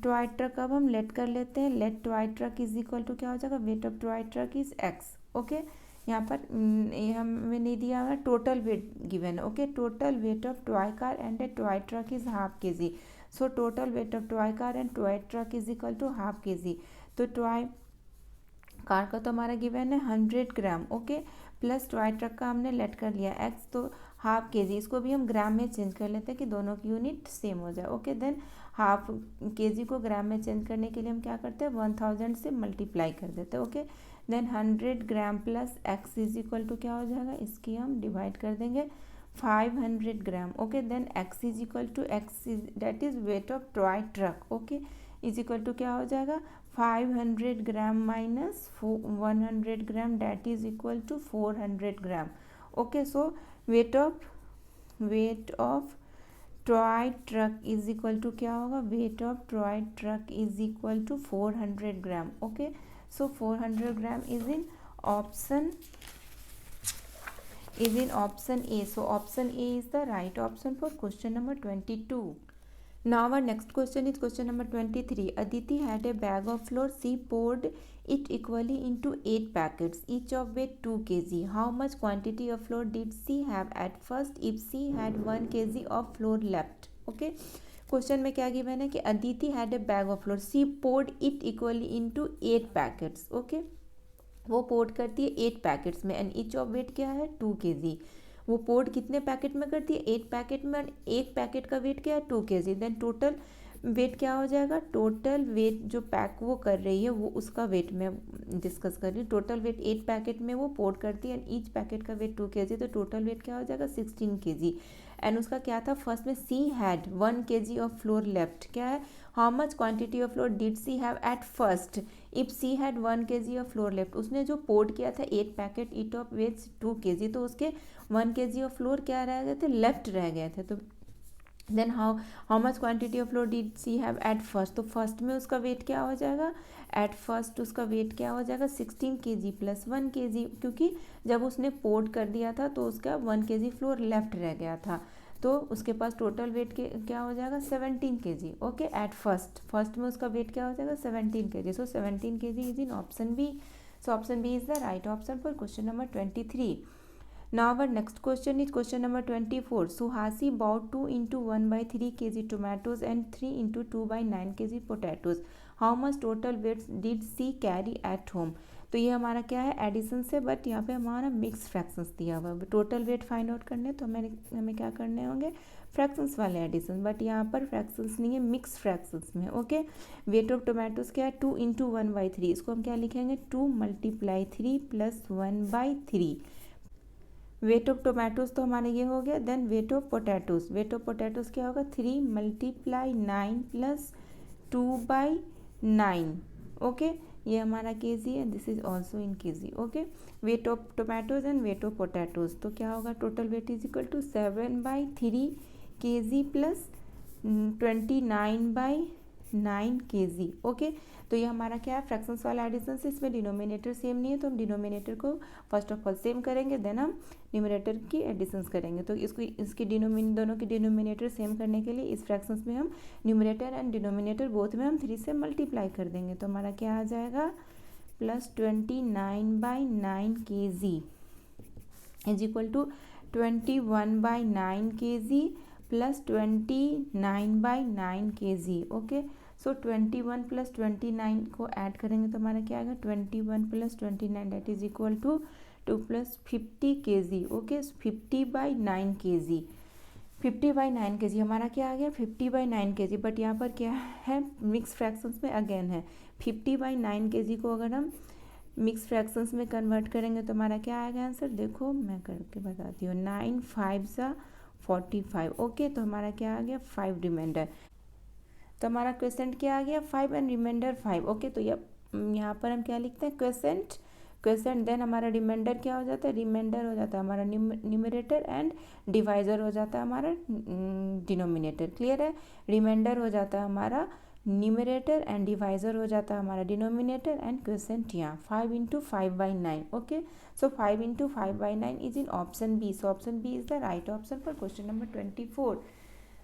toy truck अब हम let कर लेते हैं, let toy truck is equal to क्या हो जाएगा, weight of toy truck is X, okay, यहाँ पर हमें नहीं दिया हुआ टोटल वेट गिवन है, okay, total weight of toy car and a toy truck is half K ji, so total weight of toy car and toy truck is equal to half K G. तो toy car का तो हमारा given है 100 ग्राम, okay, plus toy truck का हमने late कर लिया x, तो हाफ के जी, इसको भी हम ग्राम में चेंज कर लेते हैं कि दोनों की यूनिट सेम हो जाए, ओके, देन हाफ के जी को ग्राम में चेंज करने के लिए हम क्या करते हैं 1000 से मल्टीप्लाई कर देते हैं, okay, then 100 gram plus x is equal to क्या हो जाएगा, इसकी हम डिवाइड कर देंगे 500 gram, okay, then x is equal to x is that is weight of toy truck, okay, is equal to क्या हो जाएगा 500 gram minus 100 gram that is equal to 400 gram, okay, so weight of toy truck is equal to क्या होगा, weight of toy truck is equal to 400 gram, okay, so 400 gram is in option A. So option A is the right option for question number 22. Now our next question is question number 23. Aditi had a bag of flour. She poured it equally into 8 packets, each of weight 2 kg. How much quantity of flour did she have at first if she had 1 kg of flour left? Okay. Question में क्या given है कि Aditi had a bag of flour, she poured it equally into 8 packets, okay, वो poured करती है 8 packets में and each of weight क्या है 2 kg। वो पोर्ट कितने पैकेट में करती है 8 पैकेट में, एक पैकेट का वेट क्या है 2 kg, देन टोटल वेट क्या हो जाएगा, टोटल वेट जो पैक वो कर रही है वो उसका वेट में डिस्कस कर रही हूँ, टोटल वेट 8 पैकेट में वो पोर्ट करती है एंड ईच पैकेट का वेट 2 kg, तो टोटल वेट क्या हो जाएगा 16 kg एंड उसका क्या था फर्स्ट में she had 1 kg of flour left, क्या है how much quantity of flour did she have at first if she had 1 kg of flour left, उसने जो पोर्ट किया था 8 packet each of weight 2 kg, तो उसके 1 kg ऑफ फ्लोर क्या रह गए थे लेफ्ट रह गए थे, तो then how much quantity of flour did she have at first, तो फर्स्ट में उसका वेट क्या हो जाएगा, एट फर्स्ट उसका वेट क्या हो जाएगा 16 kg प्लस 1 kg, क्योंकि जब उसने पोर्ट कर दिया था तो उसका 1 kg फ्लोर लेफ्ट रह गया था, तो उसके पास टोटल वेट के क्या हो जाएगा 17 kg, ओके, एट फर्स्ट में उसका वेट क्या हो जाएगा 17 kg, so 17 kg is in option B, so option B is the right option for question number 23. Now our next question is question number 24. Suhasi bought 2 into 1/3 kg tomatoes and 3 into 2/9 kg potatoes. How much total weight did she carry at home? तो ये हमारा क्या है addition से, but यहाँ पे हमारा mix fractions दिया हुआ है, टोटल वेट फाइंड आउट करने तो हमें क्या करने होंगे फ्रैक्शंस वाले एडिशन, बट यहाँ पर फ्रैक्शंस नहीं है मिक्स फ्रैक्शंस में, ओके। वेट ऑफ टोमेटोज क्या है 2 into 1/3, इसको हम क्या लिखेंगे 2 × 3 + 1/3 वेट ऑफ टोमेटोज तो हमारा ये हो गया। Then weight of potatoes, weight of potatoes क्या होगा 3 × 9 + 2/9। ओके, ये हमारा केजी है, this is also in kg. Okay, weight of tomatoes and weight of potatoes, तो क्या होगा total weight is equal to 7/3 kg plus 29/9 kg। Okay, तो ये हमारा क्या है फ्रैक्शंस वाला एडिशन से, इसमें डिनोमिनेटर सेम नहीं है तो हम डिनोमिनेटर को फर्स्ट ऑफ ऑल सेम करेंगे, देन हम न्यूमरेटर की एडिशंस करेंगे। तो इसकी दोनों की डिनोमिनेटर सेम करने के लिए इस फ्रैक्शंस में हम न्यूमरेटर एंड डिनोमिनेटर बोथ में हम 3 से मल्टीप्लाई कर देंगे। तो हमारा क्या आ जाएगा plus 29/9 kg is equal to 21/9 kg plus 29/9 kg। Okay, so 21 + 29 को ऐड करेंगे तो हमारा क्या आएगा 21 + 29 that is equal to 2 + 50 kg। Okay, 50/9 kg, 50/9 kg हमारा क्या आ गया 50/9 kg। बट यहाँ पर क्या है मिक्स फ्रैक्शंस में अगेन है 50/9 kg को अगर हम मिक्स फ्रैक्शंस में कन्वर्ट करेंगे तो हमारा क्या आएगा आंसर, देखो मैं करके बताती हूँ। 9 5 × 45। ओके, तो हमारा क्या आ गया 5 रिमाइंडर, तो हमारा क्वेश्चन क्या आ गया 5 एंड रिमाइंडर 5। ओके, तो यहाँ पर हम क्या लिखते हैं क्वेश्चन देन हमारा रिमाइंडर क्या हो जाता है, रिमाइंडर हो जाता है हमारा न्यूमरेटर एंड डिवाइजर हो जाता है हमारा डिनोमिनेटर। क्लियर है, रिमाइंडर हो जाता है हमारा न्यूमरेटर एंड डिवाइजर हो जाता है हमारा डिनोमिनेटर एंड क्वेश्चन यहाँ 5 × 5/9। Okay, so 5 × 5/9 is in option B, so option B is the right option for question number 24।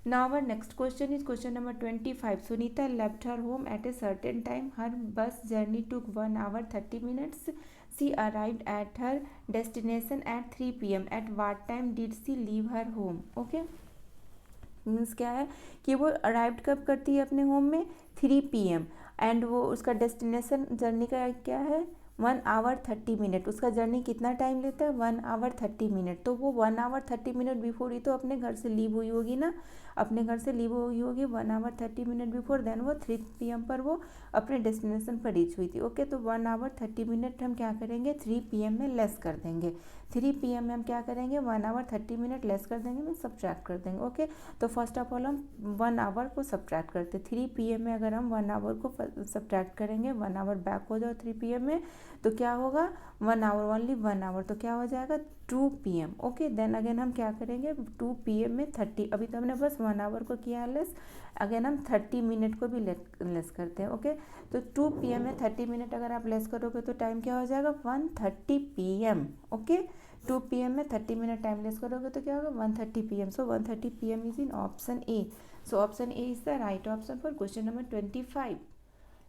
Now our next question is question number 25. Sunita left her home at a certain time. Her bus journey took 1 hour 30 minutes. She arrived at her destination at 3 p.m. At what time did she leave her home? Okay. Means क्या है कि वो arrived कब करती है अपने home में 3 PM and वो उसका डेस्टिनेशन जर्नी का क्या है 1 hour 30 minute। उसका जर्नी कितना टाइम लेता है 1 hour 30 minute। तो वो 1 hour 30 minute बिफोर ही तो अपने घर से लीव हुई होगी ना, अपने घर से लीव हुई होगी 1 hour 30 minute बिफोर, देन वो 3 PM पर वो अपने डेस्टिनेशन पर रीच हुई थी। ओके, तो 1 hour 30 minute हम क्या करेंगे 3 PM में लेस कर देंगे। 3 PM में हम क्या करेंगे 1 hour 30 minute लेस कर देंगे, मीन सब्ट्रैक्ट कर देंगे। ओके, तो फर्स्ट ऑफ ऑल हम 1 hour को सब्ट्रैक्ट करते 3 PM में अगर हम 1 hour को सब्ट्रैक्ट करेंगे 1 hour बैक हो जाओ 3 PM में तो क्या होगा 1 hour ओनली 1 hour, तो क्या हो जाएगा 2 PM। ओके, देन अगेन हम क्या करेंगे 2 PM में 30, अभी तो हमने बस 1 hour को किया है लेस, अगेन हम 30 मिनट को भी लेस करते हैं। ओके, तो 2 PM में 30 मिनट अगर आप लेस करोगे तो टाइम क्या हो जाएगा 1:30 PM। ओके, 2 PM में 30 मिनट टाइम लेस करोगे तो क्या होगा 1:30 PM। So 1:30 PM is in option A, so option A is the right option for question number 25।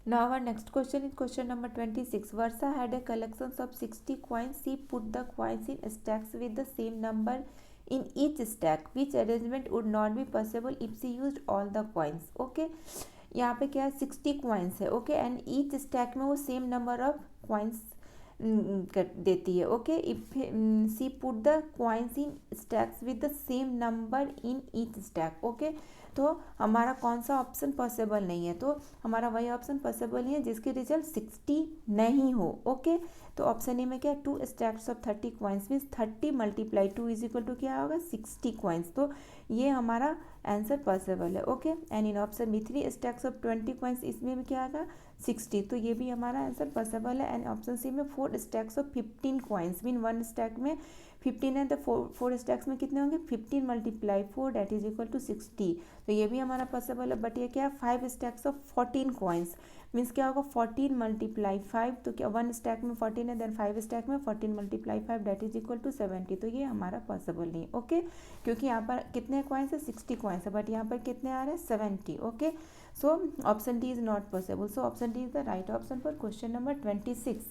Now our next question is question number 26. Varsha had a collection of 60 coins. She put the coins in stacks with the same number in each stack. Which arrangement would not be possible if she used all the coins? Okay, यहाँ पे क्या है 60 coins है। Okay, and each stack में वो same number of coins देती है। Okay, if she put the coins in stacks with the same number in each stack। Okay, तो हमारा कौन सा ऑप्शन पॉसिबल नहीं है, तो हमारा वही ऑप्शन पॉसिबल नहीं है जिसकी रिजल्ट 60 नहीं हो। ओके, तो ऑप्शन ए में क्या 2 stacks of 30 coins means 30 × 2 is equal to क्या होगा 60 कॉइन्स, तो ये हमारा आंसर पॉसिबल है। Okay, and in option B 3 stacks of 20 coins, इसमें भी क्या आएगा 60, तो ये भी हमारा आंसर पॉसिबल है। एंड ऑप्शन सी में 4 stacks of 15 coins mean 1 stack में 15 है तो 4 स्टैक्स में कितने होंगे 15 × 4 दैट इज इक्वल टू 60, तो ये भी हमारा पॉसिबल है। बट ये क्या है 5 स्टैक्स ऑफ 14 कॉइन्स मीन्स क्या होगा 14 × 5, तो क्या 1 स्टैक में 14 है देन 5 स्टैक में 14 × 5 दैट इज इक्वल टू 70, तो ये हमारा पॉसिबल नहीं। ओके, क्योंकि यहाँ पर कितने कॉइन्स है 60 कॉइन्स है बट यहाँ पर कितने आ रहे हैं 70। Okay, so option D is not possible, so option D is the right option for question number 26।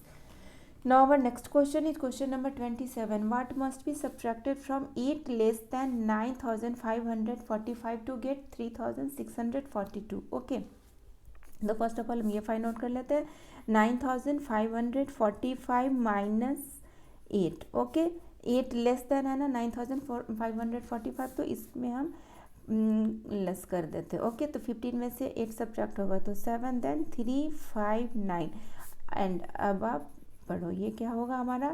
Now our next question is question number 27. What must be subtracted from 8 less than 9,545 to get 3,642? Okay, तो first of all हम ये find out कर लेते हैं 9,545 minus 8। Okay, 8 less than है ना 9,545, तो इसमें हम लेस कर देते हैं। ओके, तो 15 में से 8 सब्ट्रैक्ट होगा तो 7 देन 359 एंड अब आप पढ़ो। ये क्या होगा हमारा,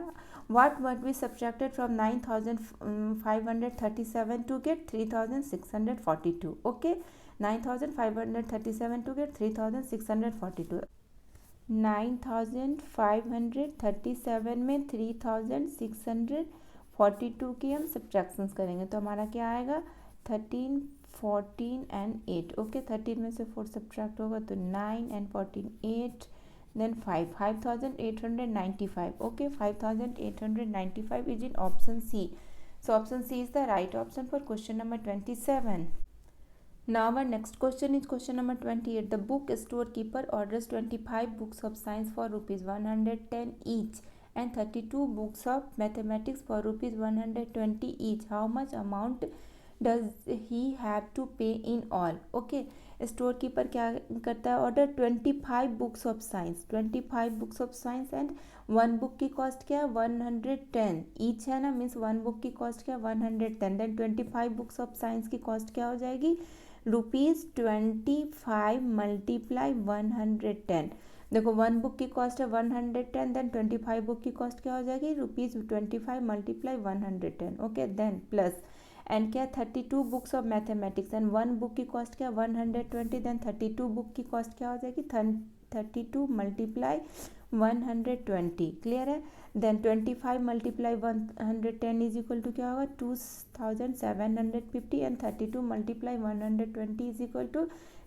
what must be subtracted from 9537 to get 3642। Okay, 9537 to get 3642। 9537 में 3642 की हम सब्ट्रैक्शंस करेंगे तो हमारा क्या आएगा, 13, 14 एंड 8। ओके, 13 में से 4 सब्ट्रैक्ट होगा तो 9 and 14 8, then 5895। Okay, 5895 is in option C. So option C is the right option for question number 27. Now our next question is question number 28. The book storekeeper orders 25 books of science for rupees 110 each and 32 books of mathematics for rupees 120 each. How much amount does he have to pay in all? Okay, store keeper क्या करता है, order 25 books of science, 25 books of science and one book की cost क्या है 110 each है ना, means one book की cost क्या है 110, देन 25 बुक्स ऑफ साइंस की कॉस्ट क्या हो जाएगी ₹25 मल्टीप्लाई 110। देखो वन बुक की कॉस्ट है 110, देन 25 बुक की कॉस्ट क्या हो जाएगी ₹25 multiply 110। Okay, then plus and क्या 32 books of mathematics and one book की कॉस्ट क्या 120, देन 32 बुक की कॉस्ट क्या हो जाएगी 32 मल्टीप्लाई 120। क्लियर है, then 25 multiply 110 is equal to क्या होगा 2750 and 32 multiply 120 is equal to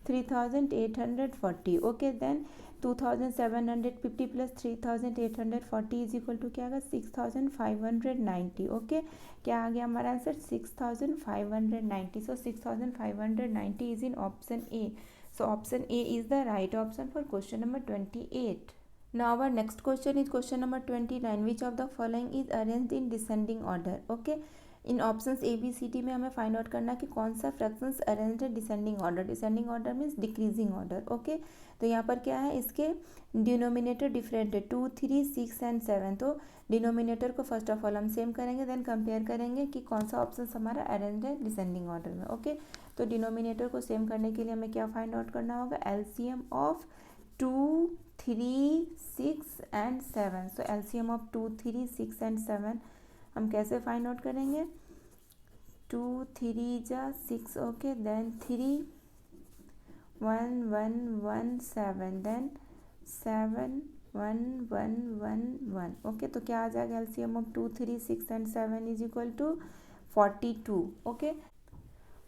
3840। Okay, then 2750 plus 3840 is equal to क्या आएगा 6590। ओके, क्या आ गया हमारा answer 6590। So 6590 is in option A. So option A is the right option for question number 28. Now our next question is question number 29. Which of the following is arranged in descending order? Okay, in options A B C D में हमें find out करना कि कौन सा fractions arranged है descending order. Descending order means decreasing order. Okay, तो यहाँ पर क्या है, इसके डिनोमिनेटर डिफरेंट है 2, 3, 6 एंड 7. तो डिनोमिनेटर को फर्स्ट ऑफ ऑल हम सेम करेंगे, देन कंपेयर करेंगे कि कौन सा ऑप्शन हमारा अरेंज्ड है डिसेंडिंग ऑर्डर में. ओके, तो डिनोमिनेटर को सेम करने के लिए हमें क्या फाइंड आउट करना होगा, LCM of 2, 3, 6 and 7. So LCM of 2, 3, 6 and 7 हम कैसे फाइंड आउट करेंगे, 2, 3 जा 6. Okay, then 3, 1, 1, 1, 7, then 7, 1, 1, 1, 1. ओके, तो क्या आ जाएगा LCM of 2, 3, 6 and 7 is equal to 42. Okay,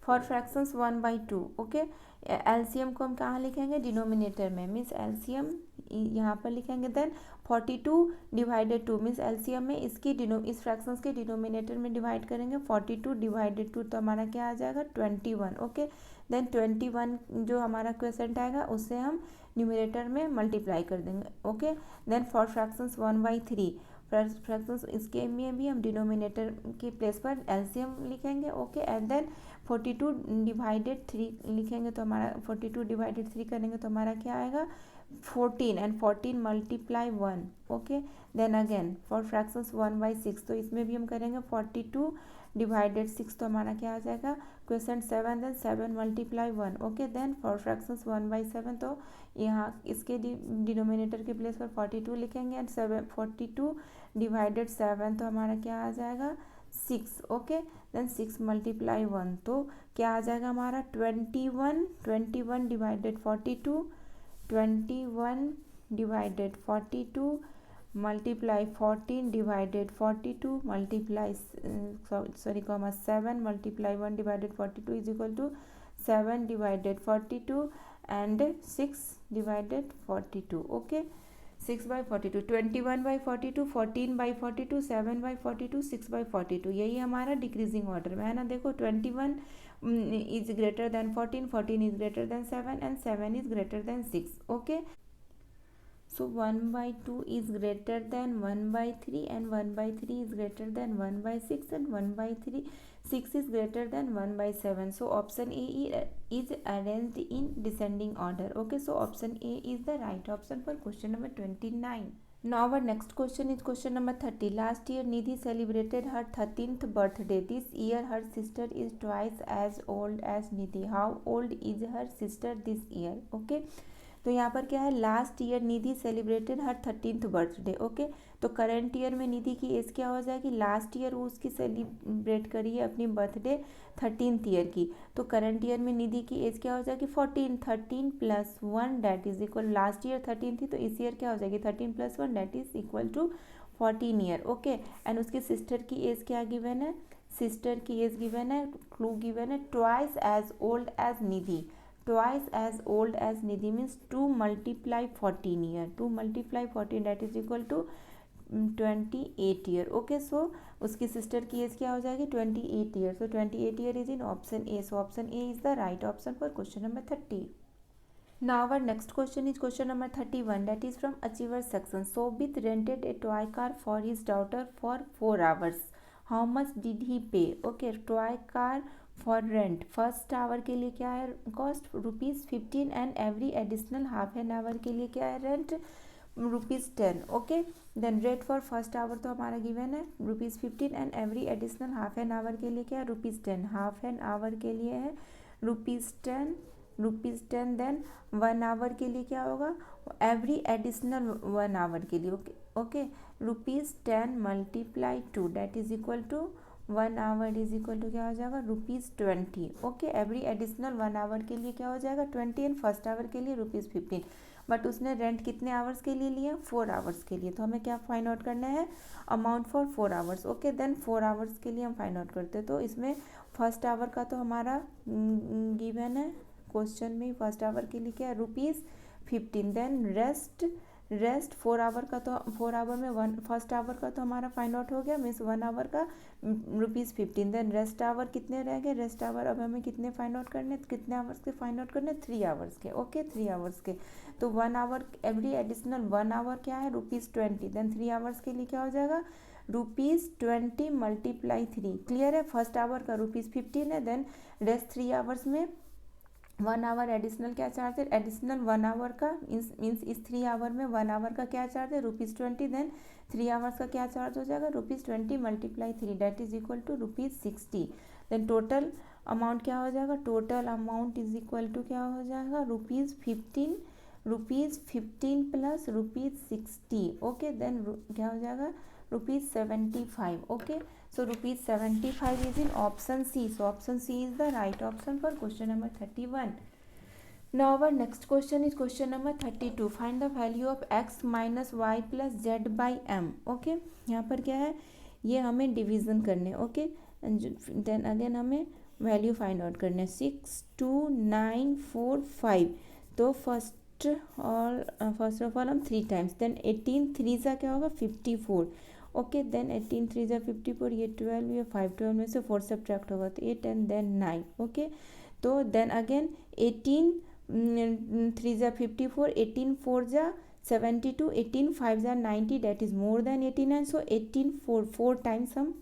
for fractions 1/2. Okay, LCM को हम कहाँ लिखेंगे, डिनोमिनेटर में, मीन्स एलसीएम यहाँ पर लिखेंगे. देन 42 डिवाइडेड 2 मीन्स एलसीएम में इसकी इस फ्रैक्शंस के डिनोमिनेटर में डिवाइड करेंगे. 42 डिवाइडेड 2 तो हमारा क्या आ जाएगा 21. ओके, देन 21 जो हमारा क्वेश्चन आएगा उससे हम न्यूमरेटर में मल्टीप्लाई कर देंगे. Okay, then for fractions 1/3 fractions इसके में भी हम डिनोमिनेटर के प्लेस पर एलसीएम लिखेंगे. ओके, एंड देन 42 डिवाइडेड 3 लिखेंगे तो हमारा 42 डिवाइडेड 3 करेंगे तो हमारा क्या आएगा 14 and 14 multiply 1. Okay, then again for fractions 1/6 तो इसमें भी हम करेंगे 42 डिवाइडेड 6 तो हमारा क्या आ जाएगा question 7, then 7 multiply 1. Okay, then for fractions 1/7 तो यहाँ इसके डिनोमिनेटर के प्लेस पर 42 लिखेंगे एंड 42 डिवाइडेड 7 तो हमारा क्या आ जाएगा 6. ओके, देन 6 मल्टीप्लाई 1 तो क्या आ जाएगा हमारा 21 divided 42, 21 divided 42 multiply 14 divided 42 multiply 7 multiply 1 divided 42 is equal to 7 divided 42 and 6 divided 42. Okay, 6/42, 21/42, 14/42, 7/42, 6/42. यही हमारा डिक्रीजिंग ऑर्डर में है ना. देखो 21 is greater than 14, 14 is greater than 7 and 7 is greater than 6. Okay, so 1/2 is greater than 1/3 and 1/3 is greater than 1/6 and 1/6 is greater than 1/7. So option A is arranged in descending order. Okay, so option A is the right option for question number 29. Now our next question is question number 30. Last year Nidhi celebrated her 13th birthday. This year her sister is twice as old as Nidhi. How old is her sister this year? Okay, तो यहाँ पर क्या है, last year निधि celebrated हर 13th birthday. Okay, तो current year में निधि की age क्या हो जाएगी, लास्ट ईयर वो उसकी सेलिब्रेट करी है अपनी बर्थडे 13th ईयर की, तो करंट ईयर में निधि की एज क्या हो जाएगी 14, 13 + 1 that is equal, last year 13 थी तो इस ईयर क्या हो जाएगी 13 + 1 that is equal to 14 year. Okay, and उसकी सिस्टर की एज क्या गिवन है, सिस्टर की एज गिवन है, क्लू गिवन है, twice age old age Nidhi. Twice as old as Nidhi means 2 multiply 14 year. 2 multiply 14 that is equal to 28 year. Okay, so उसकी sister की age क्या हो जाएगी 28 year. So 28 year is in option A. So option A is the right option for question number 30. Now our next question is question number 31, that is from achiever section. Sobit rented a toy car for his daughter for 4 hours. How much did he pay? Okay, toy car for rent, first hour के लिए क्या है cost ₹15 and every additional half an hour के लिए क्या है rent ₹10. Okay, then rate for first hour तो हमारा गिवन है ₹15 and every additional half an hour के लिए क्या है ₹10. हाफ एन आवर के लिए है ₹10. देन 1 आवर के लिए क्या होगा, एवरी एडिशनल 1 आवर के लिए okay ₹10 × 2 that is equal to 1 hour is equal to क्या हो जाएगा ₹20. ओके, एवरी एडिशनल 1 आवर के लिए क्या हो जाएगा 20 एंड फर्स्ट आवर के लिए ₹15. बट उसने रेंट कितने आवर्स के लिए लिया 4 आवर्स के लिए, तो हमें क्या फाइंड आउट करना है amount for 4 hours. Okay, then 4 hours के लिए हम फाइंड आउट करते हैं, तो इसमें फर्स्ट आवर का तो हमारा गिवन है क्वेश्चन में, फर्स्ट आवर के लिए क्या है ₹15. देन रेस्ट 4 आवर का, तो 4 आवर में फर्स्ट आवर का तो हमारा फाइंड आउट हो गया, मीन्स 1 आवर का ₹15. देन रेस्ट आवर कितने रह गए, रेस्ट आवर अब हमें कितने फाइंड आउट करने, कितने आवर्स के फाइंड आउट करने 3 आवर्स के. ओके, 3 आवर्स के, तो 1 आवर एवरी एडिशनल 1 आवर क्या है ₹20. देन 3 आवर्स के लिए क्या हो जाएगा ₹20 × 3. क्लियर है, फर्स्ट आवर का ₹15 है, देन रेस्ट 3 आवर्स में 1 आवर एडिशनल क्या चार्ज है, एडिशनल 1 आवर का मीन्स इस 3 आवर में 1 आवर का क्या चार्ज है ₹20. देन 3 आवर्स का क्या चार्ज हो जाएगा ₹20 × 3 that is equal to ₹60. Then total amount क्या हो जाएगा, total amount is equal to क्या हो जाएगा ₹15 + ₹60. ओके, देन क्या हो जाएगा ₹75. Okay, so ₹75 is in option C. So option C is the right option for question number 31. Now our next question is question number 32. Find the value of x minus y plus z by m. Okay, यहाँ पर क्या है, ये हमें division करने. Okay, then again हमें value find out करने 6, 2, 9, 4, 5. तो फर्स्ट ऑफ ऑल हम 3 टाइम्स, देन 18 3 सा क्या होगा 54. ओके, देन 18 3 ज़ा 54, ये 12, ये 5, 12 में से 4 सब्ट्रैक्ट होगा तो 8 एंड देन 9. ओके, तो देन अगेन 18 3 ज़ा 54, 18 4 ज़ा 72, 18 5 ज़ा 90 that is more than 89. So 18 4 times हम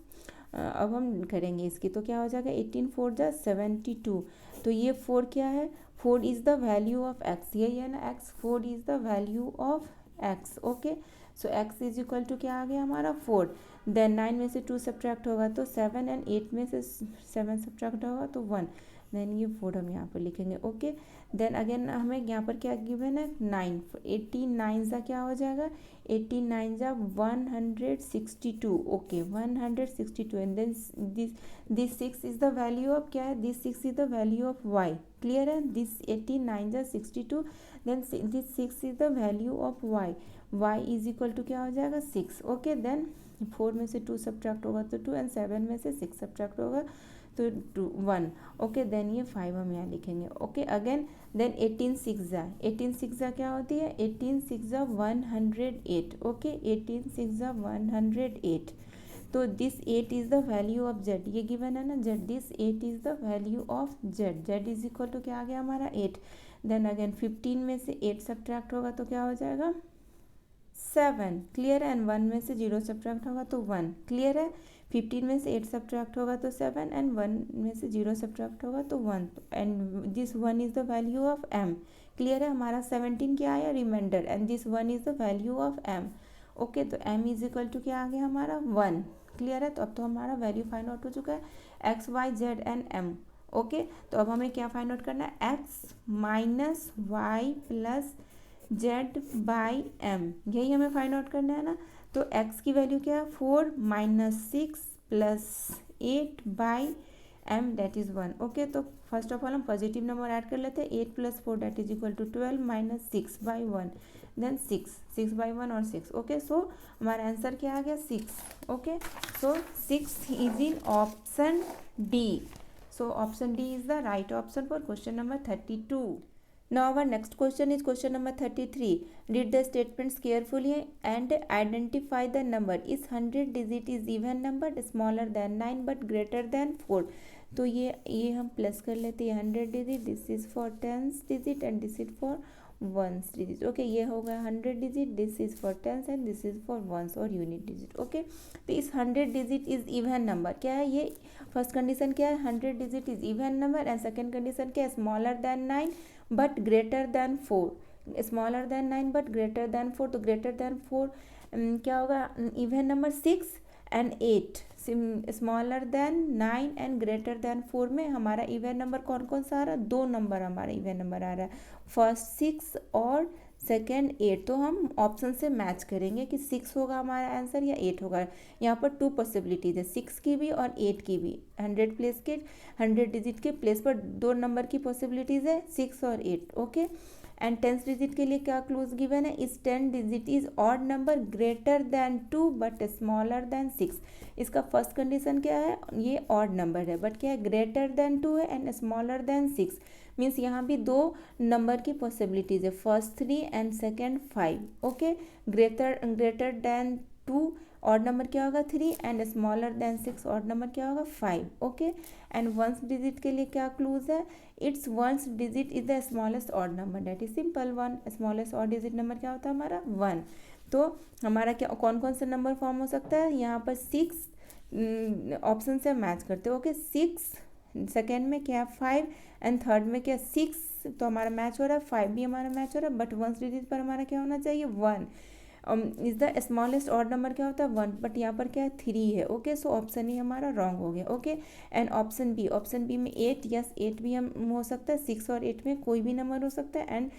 अब हम करेंगे इसकी, तो क्या हो जाएगा 18 4 ज़ा 72. तो ये 4 क्या है, 4 is the value of x, यही है ना x, 4 is the value of x. Okay, so x is equal to क्या आ गया हमारा 4. देन 9 में से 2 सब्ट्रैक्ट होगा तो 7 एंड 8 में से 7 सब्ट्रैक्ट होगा तो 1. देन ये 4 हम यहाँ पर लिखेंगे. ओके, देन अगेन हमें यहाँ पर क्या गिवन है 9, 89 ज़ा क्या हो जाएगा 89 ज़ा 162. Okay, 162 and then this 6 is the value of क्या है, this 6 is the value of y. Clear है, दिस 89 ज़ा 62, then this 6 is the value of y. y is equal to क्या हो जाएगा 6. ओके, देन 4 में से 2 सब्ट्रैक्ट होगा तो 2 एंड 7 में से 6 सब्ट्रैक्ट होगा तो 1. ओके, देन ये 5 हम यहाँ लिखेंगे. ओके, अगेन देन 18 6 ज़ा क्या होती है 18 6 ज़ा 108. ओके, 18 6 ज़ा 108. तो this 8 is the value of z, ये गिवन है ना z, this 8 is the value of z is equal to क्या आ गया हमारा 8. देन अगेन 15 में से 8 सब्ट्रैक्ट होगा तो क्या हो जाएगा 7. क्लियर है, एंड 1 में से 0 सब्ट्रैक्ट होगा तो 1. क्लियर है, 15 में से 8 सब्ट्रैक्ट होगा तो 7 एंड 1 में से 0 सब्ट्रैक्ट होगा तो 1. And this 1 is the value of m. Clear है, हमारा 17 क्या आया remainder and this 1 is the value of m. Okay, तो m इज इक्वल टू क्या आ गया हमारा 1. क्लियर है, तो अब तो हमारा वैल्यू फाइंड आउट हो चुका है x y z and m. Okay, तो अब हमें क्या फाइंड आउट करना है x minus Y plus z/m, यही हमें फाइंड आउट करना है ना। तो x की वैल्यू क्या है 4 - 6 + 8/m दैट इज़ 1। ओके, तो फर्स्ट ऑफ ऑल हम पॉजिटिव नंबर ऐड कर लेते हैं। 8 + 4 that is equal to 12 - 6/1 then 6/1 और 6। ओके, सो हमारा आंसर क्या आ गया 6। Okay, so 6 is in option D. So option D is the right option for question number 32. Now our next question is question number 33. Read the statements carefully and identify the number. Is 100 digit is even number smaller than 9 but greater than 4? तो ये हम plus कर लेते हैं 100 digit, this is for tens digit and this is for ones digit. Okay, ये हो गया 100 digit, this is for tens and this is for ones और यूनिट डिजिट। ओके, तो इस 100 डिजिट इज इवन नंबर क्या है, ये फर्स्ट कंडीशन क्या है 100 digit is even number and second condition क्या है smaller than 9 but greater than 4। Smaller than 9 but greater than 4, तो ग्रेटर देन 4 क्या होगा even number 6 and 8। Smaller than 9 and greater than 4 में हमारा इवन नंबर कौन कौन सा आ रहा है, 2 नंबर हमारा इवन नंबर आ रहा है, फर्स्ट 6 और सेकेंड 8। तो हम ऑप्शन से मैच करेंगे कि 6 होगा हमारा आंसर या 8 होगा। यहाँ पर 2 पॉसिबिलिटीज है, 6 की भी और 8 की भी। 100 डिजिट के प्लेस पर 2 नंबर की पॉसिबिलिटीज है, 6 और 8। ओके, एंड 10 डिजिट के लिए क्या क्लूज गिवन है, इस 10 digit is odd number greater than 2 but smaller than 6। इसका फर्स्ट कंडीशन क्या है, ये ऑड नंबर है बट क्या है ग्रेटर देन 2 है एंड स्मॉलर देन 6। मीन्स यहाँ भी 2 नंबर की पॉसिबिलिटीज है, first 3 and second 5। Okay, greater than 2 odd number क्या होगा 3 and smaller than 6 odd number क्या होगा 5। ओके, एंड वंस डिजिट के लिए क्या क्लूज है, it's ones digit is the smallest odd number that is simple 1। Smallest odd digit number क्या होता है हमारा 1। तो हमारा क्या कौन कौन सा नंबर फॉर्म हो सकता है, यहाँ पर 6 ऑप्शन से मैच करते हो। ओके, 6, सेकेंड में क्या 5 एंड थर्ड में क्या 6, तो हमारा मैच हो रहा है, 5 भी हमारा मैच हो रहा है बट वंस डिजिट पर हमारा क्या होना चाहिए 1। Is the smallest odd number क्या होता है 1 बट यहाँ पर क्या है 3 है। ओके, सो ऑप्शन ही हमारा रॉन्ग हो गया। ओके, एंड ऑप्शन बी में 8, यस 8 भी हम हो सकता है, 6 और 8 में कोई भी नंबर हो सकता है। एंड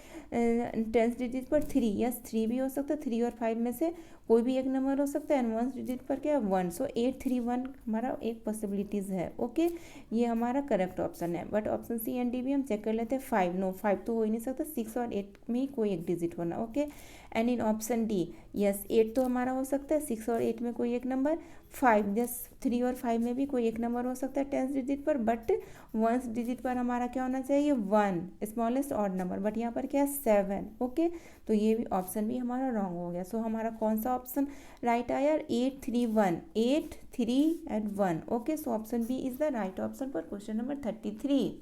10 डिजिट पर 3, यस 3 भी हो सकता है, 3 और 5 में से कोई भी एक नंबर हो सकता है। एंड 1 डिजिट पर क्या है 1, सो 8 3 1 हमारा एक पॉसिबिलिटीज़ है। ओके, ये हमारा करेक्ट ऑप्शन है। But option C and D भी हम चेक कर लेते हैं। 5 नो, 5 तो हो ही नहीं सकता, 6 और 8 में ही कोई एक डिजिट होना। Okay, and in option D yes 8 तो हमारा हो सकता है, 6 और 8 में कोई एक नंबर, 5 यस 3 और 5 में भी कोई एक नंबर हो सकता है 10 डिजिट पर, बट 1 डिजिट पर हमारा क्या होना चाहिए 1 स्मॉलेस्ट ऑड नंबर, बट यहाँ पर क्या है 7। ओके, तो ये भी ऑप्शन भी हमारा रॉन्ग हो गया। सो हमारा कौन सा ऑप्शन राइट आया 8 3 1, 8 3 and 1। Okay, so option B is the right option for question number 33।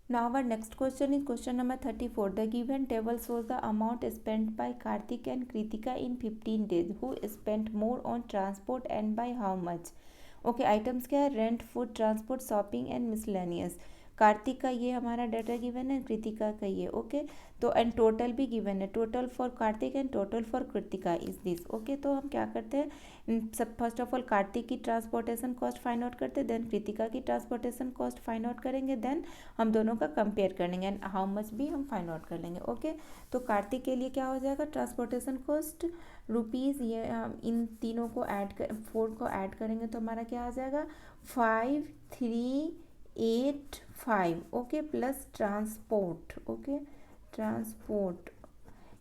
Now our next question is question number 34. The given table shows the amount spent by Karthik and Kritika in 15 days. Who spent more on transport and by how much? Okay, items क्या है rent, food, transport, shopping and miscellaneous. Kartik का ये हमारा data given है, कृतिका का ये। Okay, तो and total भी गिवन है, total for Kartik and total for Kritika is this. Okay, तो हम क्या करते हैं सब फर्स्ट ऑफ ऑल कार्तिक की ट्रांसपोर्टेशन कॉस्ट फाइंड आउट करते हैं, देन कृतिका की ट्रांसपोर्टेशन कॉस्ट फाइंड आउट करेंगे, देन हम दोनों का कंपेयर कर लेंगे एंड हाउ मच भी हम फाइंड आउट कर लेंगे। ओके, तो कार्तिक के लिए क्या हो जाएगा ट्रांसपोर्टेशन कॉस्ट रुपीज़, ये इन तीनों को ऐड कर 4 को ऐड करेंगे तो हमारा क्या आ जाएगा 5 3 8 5। Okay, plus transport. Okay, transport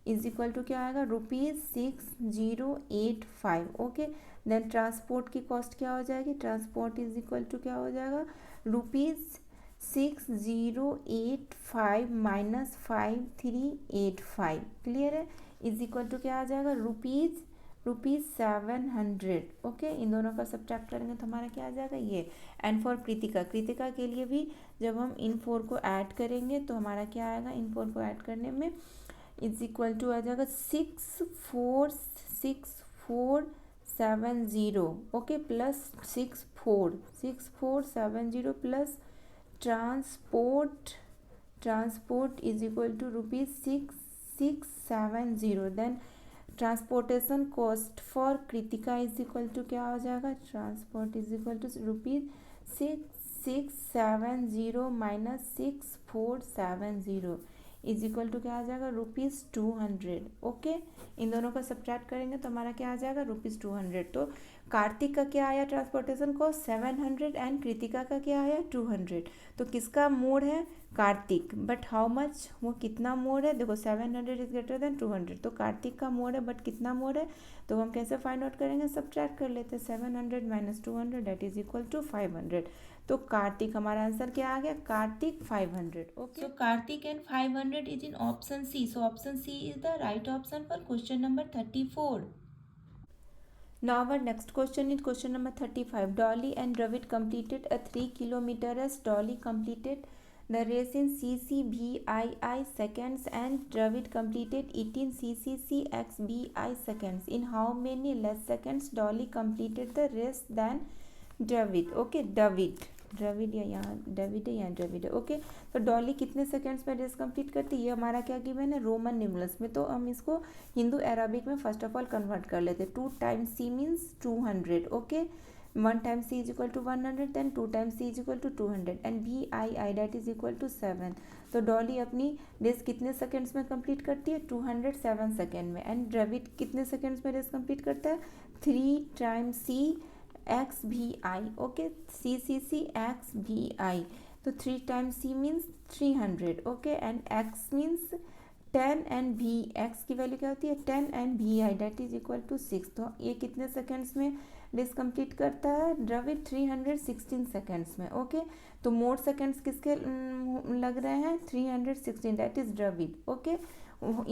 is equal to क्या आएगा ₹6085। ओके, देन ट्रांसपोर्ट की कॉस्ट क्या हो जाएगी, ट्रांसपोर्ट इज इक्वल टू क्या हो जाएगा ₹6085 माइनस 5385। क्लियर है, इज इक्वल टू क्या आ जाएगा रुपीज़ 700। ओके, इन दोनों का सब्ट्रैक्ट करेंगे तो हमारा क्या आ जाएगा ये। एंड फॉर कृतिका के लिए भी जब हम इन 4 को ऐड करेंगे तो हमारा क्या आएगा, इन 4 को ऐड करने में इज इक्वल टू आ जाएगा 6470। Okay, plus 6470 plus transport is equal to ₹6670। Then transportation cost for Kritika is equal to क्या हो जाएगा, transport is equal to ₹6670 minus 6470 is equal to क्या आ जाएगा, ₹200। ओके, इन दोनों का सब्ट्रैक्ट करेंगे तो हमारा क्या आ जाएगा, ₹200। तो कार्तिक का क्या आया ट्रांसपोर्टेशन कॉस्ट 700 एंड कृतिका का क्या आया 200। तो किसका मोड है, कार्तिक, बट हाउ मच, वो कितना मोड है, देखो 700 इज ग्रेटर देन 200, तो कार्तिक का मोड है बट कितना मोड है, तो हम कैसे फाइंड आउट करेंगे, सब्ट्रैक्ट कर लेते हैं, 700 minus 200 that is equal to 500। तो कार्तिक, हमारा आंसर क्या आ गया, Kartik 500। Okay, so Kartik and 500 is in option C, so option C is the right option for question number 34. Now our next question is question number 35. Dolly and Dravid completed a 3 kilometer race. Dolly completed the race in CCVII seconds and Dravid completed it in CCCXBI seconds. In how many less seconds Dolly completed the race than Dravid? Okay, Dravid या यहाँ David है, यहाँ ड्रेविड है। Okay, तो डॉली कितने seconds में race complete करती है, ये हमारा क्या गिवन है, रोमन न्यूमरल्स में, तो हम इसको हिंदू अरबिक में फर्स्ट ऑफ ऑल कन्वर्ट कर लेते हैं। 2 times C means 200, okay, 1 times C is equal to 100, then 2 times C is equal to 200 and VII that is equal to 7। तो डॉली अपनी रेस कितने सेकंड्स में कंप्लीट करती है, 207 सेकेंड में, एंड ड्रेविड कितने सेकंड्स में रेस कंप्लीट करता है, 3 times C XVI, okay, CCCXVI, तो 3 times C means 300, okay, and X means 10 and V, X की वैल्यू क्या होती है 10 एंड VI that is equal to 6। तो ये कितने सेकंड्स में रेस कंप्लीट करता है, द्रविड 316 सेकंड्स में। ओके, तो मोर सेकंड्स किसके लग रहे हैं, 316 that is Dravid. Okay,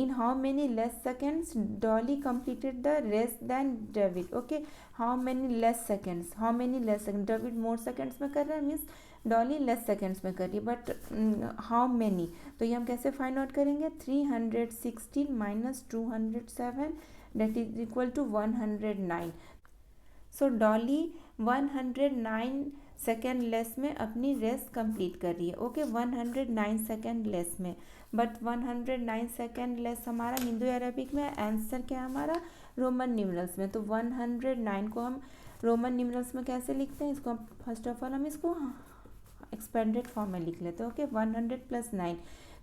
in how many less seconds Dolly completed the race than David? Okay, how many less seconds, David more seconds में कर रहा है, मीन्स डॉली लेस सेकेंड्स में कर रही है, बट हाउ मैनी, तो ये हम कैसे फाइंड आउट करेंगे, 316 minus 207 that is equal to 109। So Dolly 109 second less में अपनी रेस कंप्लीट कर रही है। ओके, 109 सेकेंड लेस में, बट 109 सेकेंड लेस हमारा हिंदू अरबिक में, आंसर क्या है हमारा रोमन न्यूमरल्स में, तो 109 को हम रोमन न्यूमरल्स में कैसे लिखते हैं, इसको फर्स्ट ऑफ ऑल हम इसको एक्सपेंडेड फॉर्म में लिख लेते हैं। ओके, 100 प्लस 9,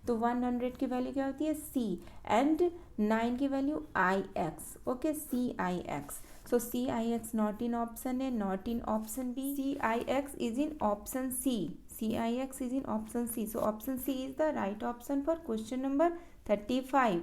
तो 100 की वैल्यू क्या होती है C एंड 9 की value IX। Okay, CIX, so CIX not in option A, not in option B, CIX is in option C, CIX is in option C, so option C is the right option for question number 35.